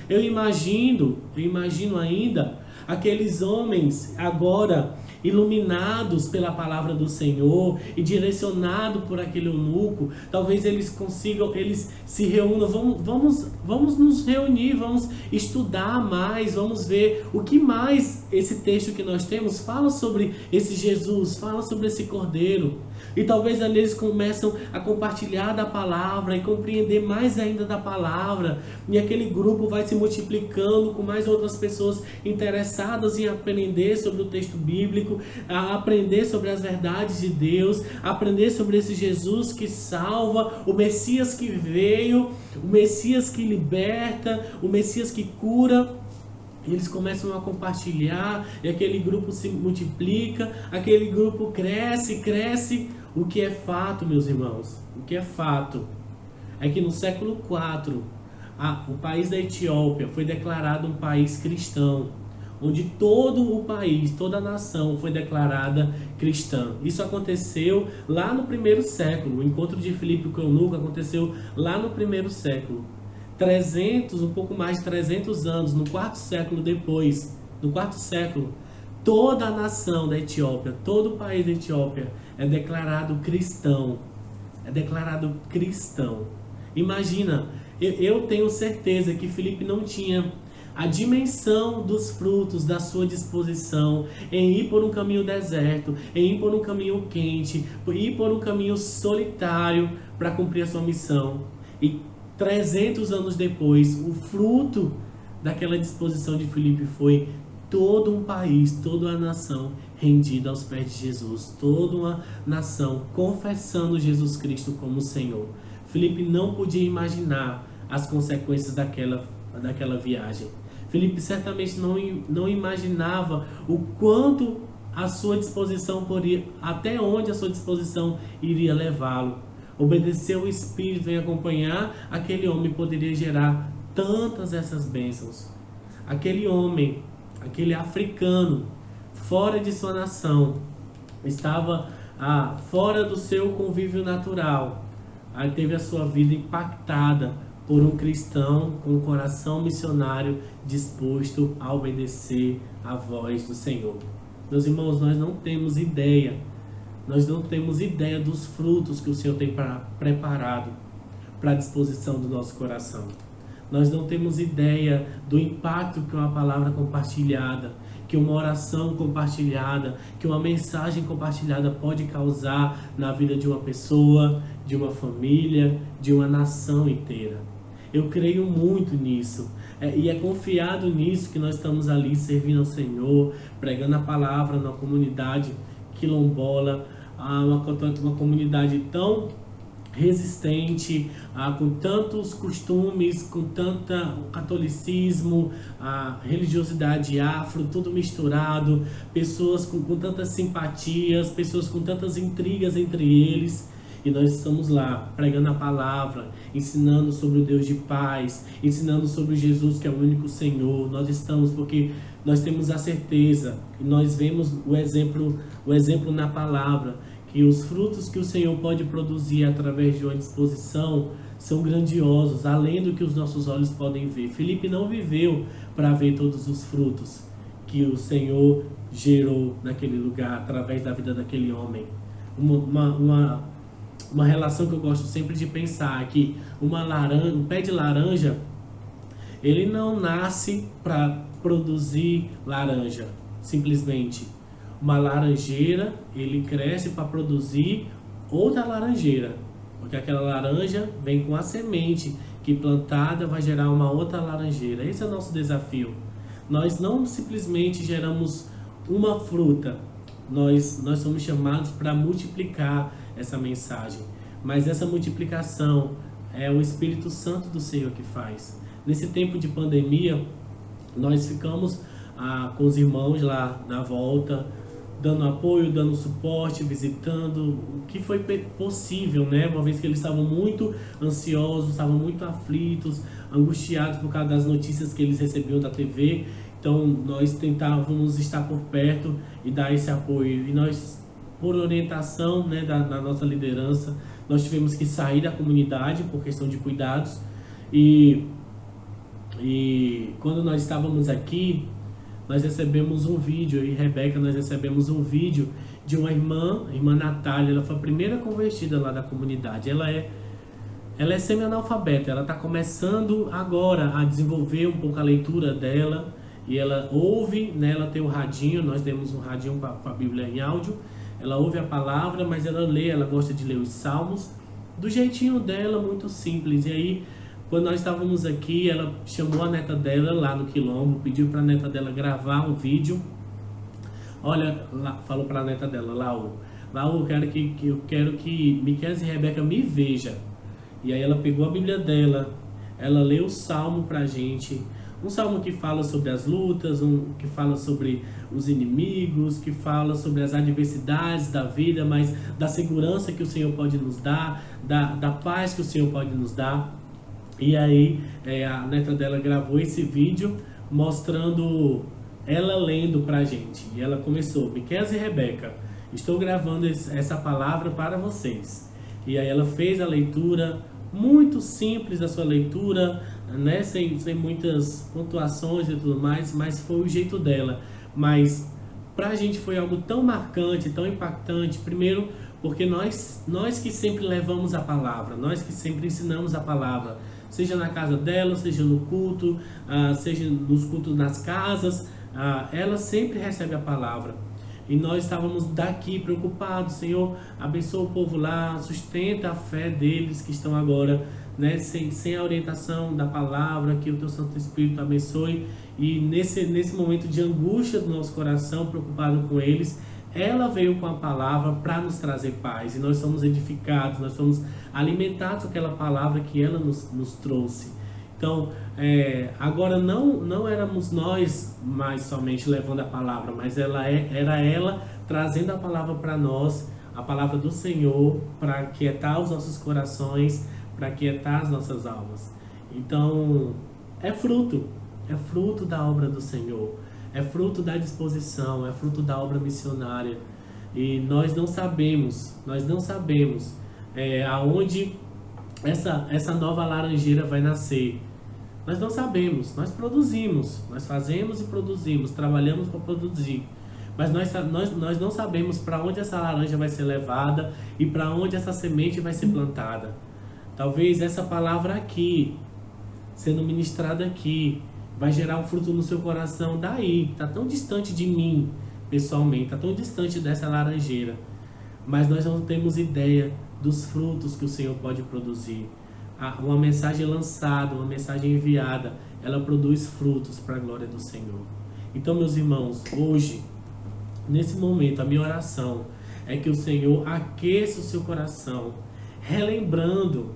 S2: Eu imagino ainda aqueles homens agora iluminados pela palavra do Senhor e direcionados por aquele eunuco. Talvez eles consigam, eles se reúnam, vamos nos reunir, vamos estudar mais, vamos ver o que mais esse texto que nós temos fala sobre esse Jesus, fala sobre esse cordeiro. E talvez ali eles começam a compartilhar da palavra e compreender mais ainda da palavra. E aquele grupo vai se multiplicando com mais outras pessoas interessadas em aprender sobre o texto bíblico, a aprender sobre as verdades de Deus, a aprender sobre esse Jesus que salva, o Messias que veio, o Messias que liberta, o Messias que cura. Eles começam a compartilhar e aquele grupo se multiplica, aquele grupo cresce. O que é fato, meus irmãos, o que é fato é que no século IV, o país da Etiópia foi declarado um país cristão, onde todo o país, toda a nação foi declarada cristã. Isso aconteceu lá no primeiro século, o encontro de Filipe com o eunuco aconteceu lá no primeiro século. Um pouco mais de 300 anos, no quarto século depois, no quarto século, toda a nação da Etiópia, todo o país da Etiópia é declarado cristão. É declarado cristão. Imagina, eu tenho certeza que Filipe não tinha a dimensão dos frutos da sua disposição em ir por um caminho deserto, em ir por um caminho quente, ir por um caminho solitário para cumprir a sua missão. E 300 anos depois, o fruto daquela disposição de Filipe foi todo um país, toda uma nação rendida aos pés de Jesus, toda uma nação confessando Jesus Cristo como Senhor. Filipe não podia imaginar as consequências daquela viagem. Filipe certamente não imaginava o quanto a sua disposição até onde a sua disposição iria levá-lo. Obedecer o Espírito em acompanhar aquele homem poderia gerar tantas essas bênçãos. Aquele homem, aquele africano, fora de sua nação, estava fora do seu convívio natural. Aí teve a sua vida impactada por um cristão com um coração missionário disposto a obedecer à voz do Senhor. Meus irmãos, nós não temos ideia dos frutos que o Senhor tem preparado para a disposição do nosso coração. Nós não temos ideia do impacto que uma palavra compartilhada, que uma oração compartilhada, que uma mensagem compartilhada pode causar na vida de uma pessoa, de uma família, de uma nação inteira. Eu creio muito nisso. E é confiado nisso que nós estamos ali servindo ao Senhor, pregando a palavra na comunidade quilombola, uma comunidade tão resistente, com tantos costumes, com tanto catolicismo, religiosidade afro, tudo misturado, pessoas com tantas simpatias, pessoas com tantas intrigas entre eles. E nós estamos lá pregando a palavra, ensinando sobre o Deus de paz, ensinando sobre Jesus que é o único Senhor. Nós estamos porque nós temos a certeza e nós vemos o exemplo na palavra, que os frutos que o Senhor pode produzir através de uma disposição são grandiosos, além do que os nossos olhos podem ver. Filipe não viveu para ver todos os frutos que o Senhor gerou naquele lugar, através da vida daquele homem. Uma relação que eu gosto sempre de pensar é que um pé de laranja, ele não nasce para produzir laranja, simplesmente. Uma laranjeira, ele cresce para produzir outra laranjeira, porque aquela laranja vem com a semente que plantada vai gerar uma outra laranjeira. Esse é o nosso desafio. Nós não simplesmente geramos uma fruta, nós somos chamados para multiplicar essa mensagem, mas essa multiplicação é o Espírito Santo do Senhor que faz. Nesse tempo de pandemia, nós ficamos com os irmãos lá na volta, dando apoio, dando suporte, visitando o que foi possível, né? Uma vez que eles estavam muito ansiosos, estavam muito aflitos, angustiados por causa das notícias que eles recebiam da TV, Então nós tentávamos estar por perto e dar esse apoio. E nós, por orientação, né, da nossa liderança, nós tivemos que sair da comunidade por questão de cuidados. E quando nós estávamos aqui, nós recebemos um vídeo, eu e Rebeca, nós recebemos um vídeo de uma irmã, a irmã Natália. Ela foi a primeira convertida lá da comunidade. Ela é semi-analfabeta, ela está começando agora a desenvolver um pouco a leitura dela, e ela ouve, né, ela tem um radinho, nós temos um radinho com a Bíblia em áudio, ela ouve a palavra, mas ela lê, ela gosta de ler os salmos, do jeitinho dela, muito simples. E aí, quando nós estávamos aqui, ela chamou a neta dela lá no Quilombo, pediu para a neta dela gravar um vídeo. Olha, falou para a neta dela, Laú, eu quero que Miquel e Rebeca me vejam. E aí ela pegou a Bíblia dela, ela leu o salmo pra gente, um salmo que fala sobre as lutas, que fala sobre os inimigos, que fala sobre as adversidades da vida, mas da segurança que o Senhor pode nos dar, da paz que o Senhor pode nos dar. E aí a neta dela gravou esse vídeo mostrando ela lendo pra gente. E ela começou: Miquel e Rebeca, estou gravando essa palavra para vocês. E aí ela fez a leitura, muito simples a sua leitura, né? Sem muitas pontuações e tudo mais, mas foi o jeito dela. Mas pra gente foi algo tão marcante, tão impactante. Primeiro, porque nós que sempre levamos a palavra, nós que sempre ensinamos a palavra, seja na casa dela, seja no culto, seja nos cultos nas casas, ela sempre recebe a palavra. E nós estávamos daqui preocupados: Senhor, abençoa o povo lá, sustenta a fé deles que estão agora, né, sem a orientação da palavra, que o Teu Santo Espírito abençoe. E nesse momento de angústia do nosso coração, preocupado com eles, ela veio com a palavra para nos trazer paz. E nós somos edificados, nós somos alimentados com aquela palavra que ela nos trouxe. Então, agora não éramos nós mais somente levando a palavra, mas era ela trazendo a palavra para nós, a palavra do Senhor, para aquietar os nossos corações, para aquietar as nossas almas. Então, é fruto da obra do Senhor, é fruto da disposição, é fruto da obra missionária. E nós não sabemos aonde essa nova laranjeira vai nascer. Nós não sabemos, nós produzimos, nós fazemos e produzimos, trabalhamos para produzir, mas nós não sabemos para onde essa laranja vai ser levada e para onde essa semente vai ser plantada. Talvez essa palavra aqui, sendo ministrada aqui, vai gerar um fruto no seu coração daí, está tão distante de mim, pessoalmente, está tão distante dessa laranjeira, mas nós não temos ideia dos frutos que o Senhor pode produzir. Uma mensagem lançada, uma mensagem enviada, ela produz frutos para a glória do Senhor. Então, meus irmãos, hoje, nesse momento, a minha oração é que o Senhor aqueça o seu coração, relembrando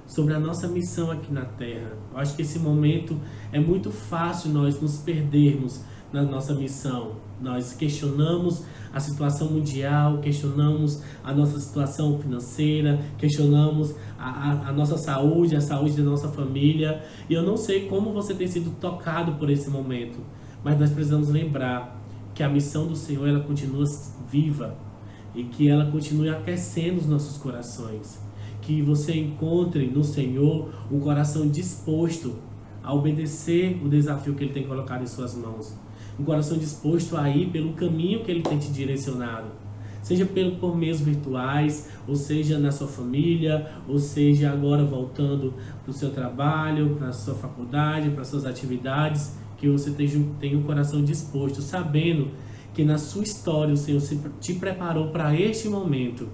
S2: sobre a nossa missão aqui na Terra. Eu acho que esse momento é muito fácil nós nos perdermos na nossa missão. Nós questionamos a situação mundial, questionamos a nossa situação financeira, questionamos a nossa saúde, a saúde da nossa família. E eu não sei como você tem sido tocado por esse momento, mas nós precisamos lembrar que a missão do Senhor, ela continua viva e que ela continue aquecendo os nossos corações. Que você encontre no Senhor um coração disposto a obedecer o desafio que Ele tem colocado em suas mãos. Um coração disposto a ir pelo caminho que Ele tem te direcionado. Seja por meios virtuais, ou seja na sua família, ou seja agora voltando para o seu trabalho, para a sua faculdade, para as suas atividades. Que você tenha um coração disposto, sabendo que na sua história o Senhor te preparou para este momento,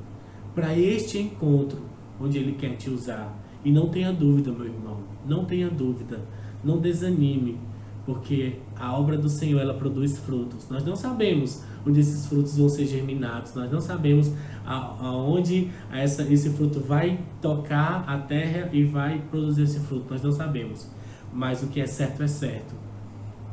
S2: para este encontro, onde Ele quer te usar. E não tenha dúvida, meu irmão, não tenha dúvida, não desanime, porque a obra do Senhor, ela produz frutos. Nós não sabemos onde esses frutos vão ser germinados, nós não sabemos aonde esse fruto vai tocar a terra e vai produzir esse fruto, nós não sabemos. Mas o que é certo,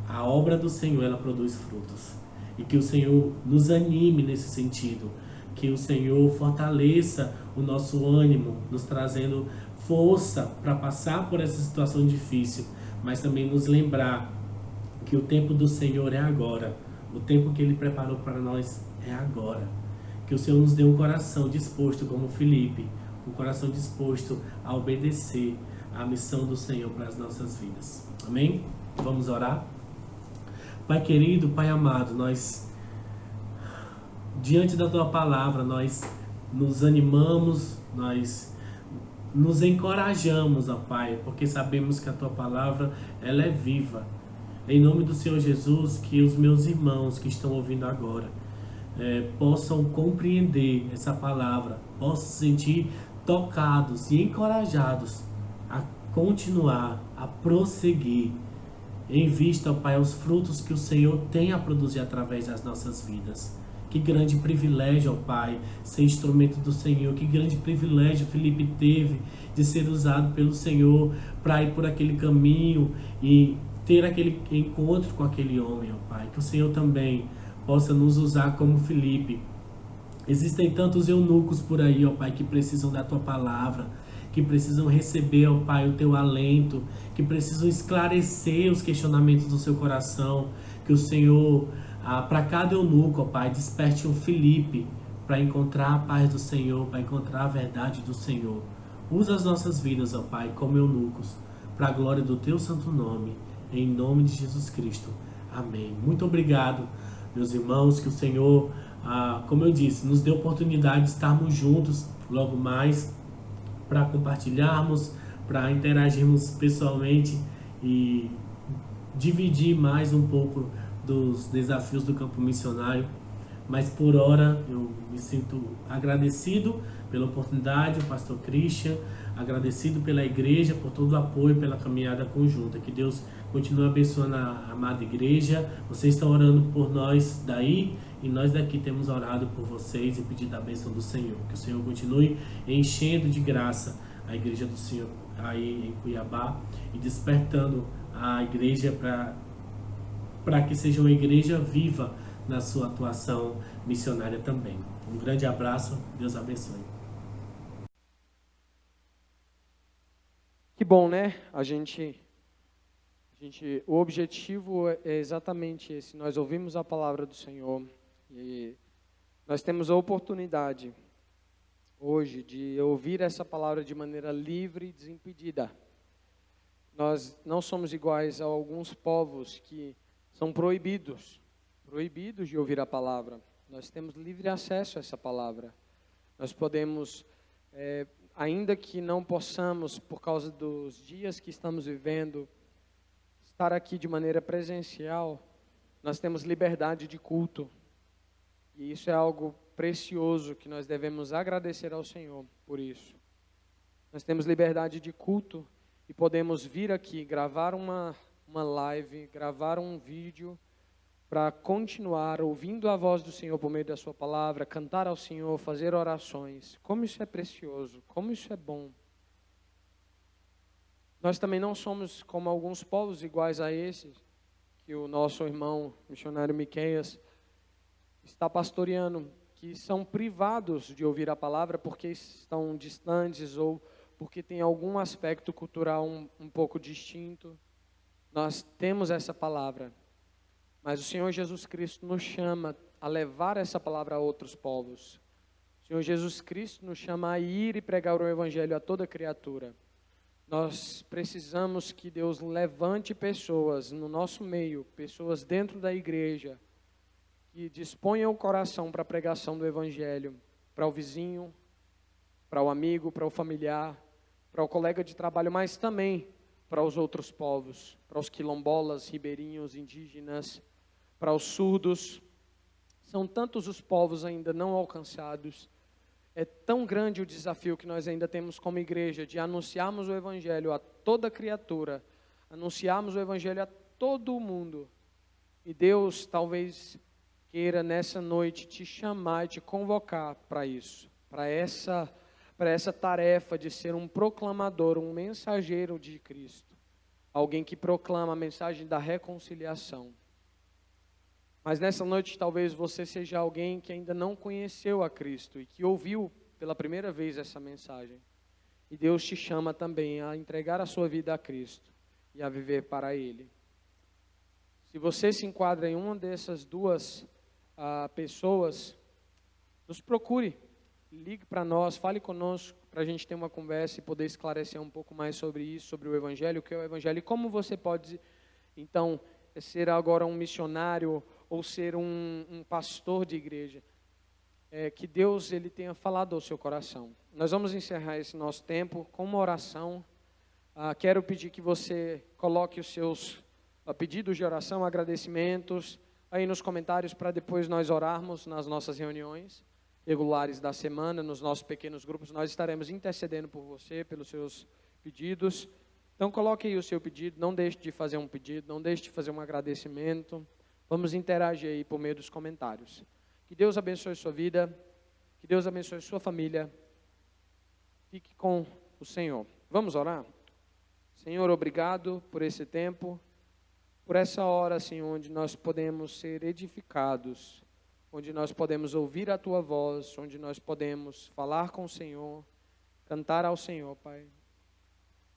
S2: a obra do Senhor, ela produz frutos. E que o Senhor nos anime nesse sentido, que o Senhor fortaleça o nosso ânimo, nos trazendo força para passar por essa situação difícil, mas também nos lembrar que o tempo do Senhor é agora. O tempo que Ele preparou para nós é agora. Que o Senhor nos dê um coração disposto, como Filipe, um coração disposto a obedecer à missão do Senhor para as nossas vidas. Amém? Vamos orar? Pai querido, Pai amado, nós, diante da Tua palavra, nós nos animamos, nós nos encorajamos, ó Pai, porque sabemos que a Tua palavra, ela é viva. Em nome do Senhor Jesus, que os meus irmãos que estão ouvindo agora possam compreender essa palavra, possam se sentir tocados e encorajados a continuar, a prosseguir, em vista, ó Pai, aos frutos que o Senhor tem a produzir através das nossas vidas. Que grande privilégio, ó Pai, ser instrumento do Senhor. Que grande privilégio Filipe teve de ser usado pelo Senhor para ir por aquele caminho e ter aquele encontro com aquele homem, ó Pai. Que o Senhor também possa nos usar como Filipe. Existem tantos eunucos por aí, ó Pai, que precisam da Tua palavra, que precisam receber, ó Pai, o Teu alento, que precisam esclarecer os questionamentos do seu coração. Que o Senhor, para cada eunuco, ó Pai, desperte um Filipe para encontrar a paz do Senhor, para encontrar a verdade do Senhor. Usa as nossas vidas, ó Pai, como eunucos, para a glória do Teu santo nome, em nome de Jesus Cristo. Amém. Muito obrigado, meus irmãos, que o Senhor, como eu disse, nos dê a oportunidade de estarmos juntos logo mais, para compartilharmos, para interagirmos pessoalmente e dividir mais um pouco dos desafios do campo missionário. Mas por hora eu me sinto agradecido pela oportunidade, o pastor Christian, agradecido pela igreja, por todo o apoio, pela caminhada conjunta. Que Deus continue abençoando a amada igreja. Vocês estão orando por nós daí e nós daqui temos orado por vocês e pedido a bênção do Senhor. Que o Senhor continue enchendo de graça a igreja do Senhor aí em Cuiabá e despertando a igreja para que seja uma igreja viva na sua atuação missionária também. Um grande abraço, Deus abençoe.
S1: Que bom, né? O objetivo é exatamente esse. Nós ouvimos a palavra do Senhor e nós temos a oportunidade hoje de ouvir essa palavra de maneira livre e desimpedida. Nós não somos iguais a alguns povos que são proibidos de ouvir a palavra. Nós temos livre acesso a essa palavra. Nós podemos, ainda que não possamos, por causa dos dias que estamos vivendo, estar aqui de maneira presencial, nós temos liberdade de culto. E isso é algo precioso que nós devemos agradecer ao Senhor por isso. Nós temos liberdade de culto e podemos vir aqui, gravar uma live, gravar um vídeo para continuar ouvindo a voz do Senhor por meio da sua palavra, cantar ao Senhor, fazer orações. Como isso é precioso, como isso é bom. Nós também não somos como alguns povos iguais a esses, que o nosso irmão missionário Miqueias está pastoreando, que são privados de ouvir a palavra porque estão distantes ou porque tem algum aspecto cultural um pouco distinto. Nós temos essa palavra, mas o Senhor Jesus Cristo nos chama a levar essa palavra a outros povos. O Senhor Jesus Cristo nos chama a ir e pregar o Evangelho a toda criatura. Nós precisamos que Deus levante pessoas no nosso meio, pessoas dentro da igreja, que disponham o coração para a pregação do Evangelho, para o vizinho, para o amigo, para o familiar, para o colega de trabalho, mas também para os outros povos, para os quilombolas, ribeirinhos, indígenas, para os surdos. São tantos os povos ainda não alcançados. É tão grande o desafio que nós ainda temos como igreja de anunciarmos o Evangelho a toda criatura, anunciarmos o Evangelho a todo o mundo. E Deus talvez queira nessa noite te chamar e te convocar para isso, para essa tarefa de ser um proclamador, um mensageiro de Cristo, alguém que proclama a mensagem da reconciliação. Mas nessa noite talvez você seja alguém que ainda não conheceu a Cristo e que ouviu pela primeira vez essa mensagem. E Deus te chama também a entregar a sua vida a Cristo e a viver para Ele. Se você se enquadra em uma dessas duas pessoas, nos procure, ligue para nós, fale conosco, para a gente ter uma conversa e poder esclarecer um pouco mais sobre isso, sobre o Evangelho, o que é o Evangelho e como você pode, então, ser agora um missionário ou ser um pastor de igreja. Que Deus ele tenha falado ao seu coração. Nós vamos encerrar esse nosso tempo com uma oração. Quero pedir que você coloque os seus pedidos de oração, agradecimentos aí nos comentários para depois nós orarmos nas nossas reuniões regulares da semana, nos nossos pequenos grupos. Nós estaremos intercedendo por você, pelos seus pedidos. Então coloque aí o seu pedido, não deixe de fazer um pedido, não deixe de fazer um agradecimento. Vamos interagir aí por meio dos comentários. Que Deus abençoe sua vida, que Deus abençoe sua família. Fique com o Senhor. Vamos orar? Senhor, obrigado por esse tempo, por essa hora, Senhor, onde nós podemos ser edificados, onde nós podemos ouvir a Tua voz, onde nós podemos falar com o Senhor, cantar ao Senhor, Pai.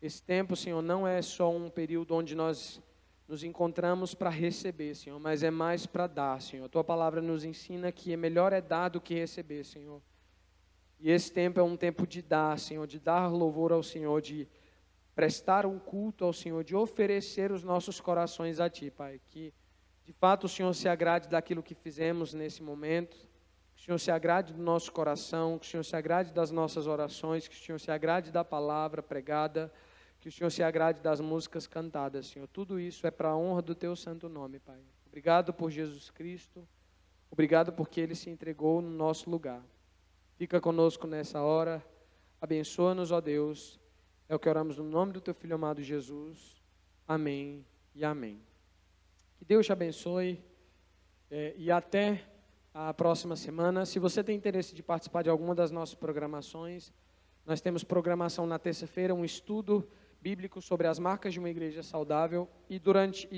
S1: Esse tempo, Senhor, não é só um período onde nós nos encontramos para receber, Senhor, mas é mais para dar, Senhor. A Tua palavra nos ensina que é melhor é dar do que receber, Senhor. E esse tempo é um tempo de dar, Senhor, de dar louvor ao Senhor, de prestar um culto ao Senhor, de oferecer os nossos corações a Ti, Pai. Que, de fato, o Senhor se agrade daquilo que fizemos nesse momento, que o Senhor se agrade do nosso coração, que o Senhor se agrade das nossas orações, que o Senhor se agrade da palavra pregada, que o Senhor se agrade das músicas cantadas, Senhor. Tudo isso é para a honra do Teu santo nome, Pai. Obrigado por Jesus Cristo. Obrigado porque Ele se entregou no nosso lugar. Fica conosco nessa hora. Abençoa-nos, ó Deus. É o que oramos no nome do Teu Filho amado Jesus. Amém e amém. Que Deus te abençoe. E até a próxima semana. Se você tem interesse de participar de alguma das nossas programações, nós temos programação na terça-feira, um estudo bíblico sobre as marcas de uma igreja saudável, e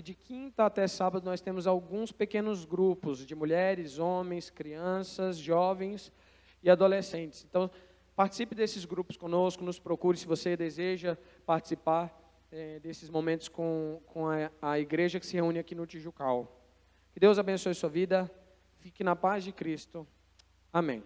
S1: de quinta até sábado nós temos alguns pequenos grupos de mulheres, homens, crianças, jovens e adolescentes. Então, participe desses grupos conosco, nos procure se você deseja participar desses momentos com a igreja que se reúne aqui no Tijucal. Que Deus abençoe sua vida, fique na paz de Cristo. Amém.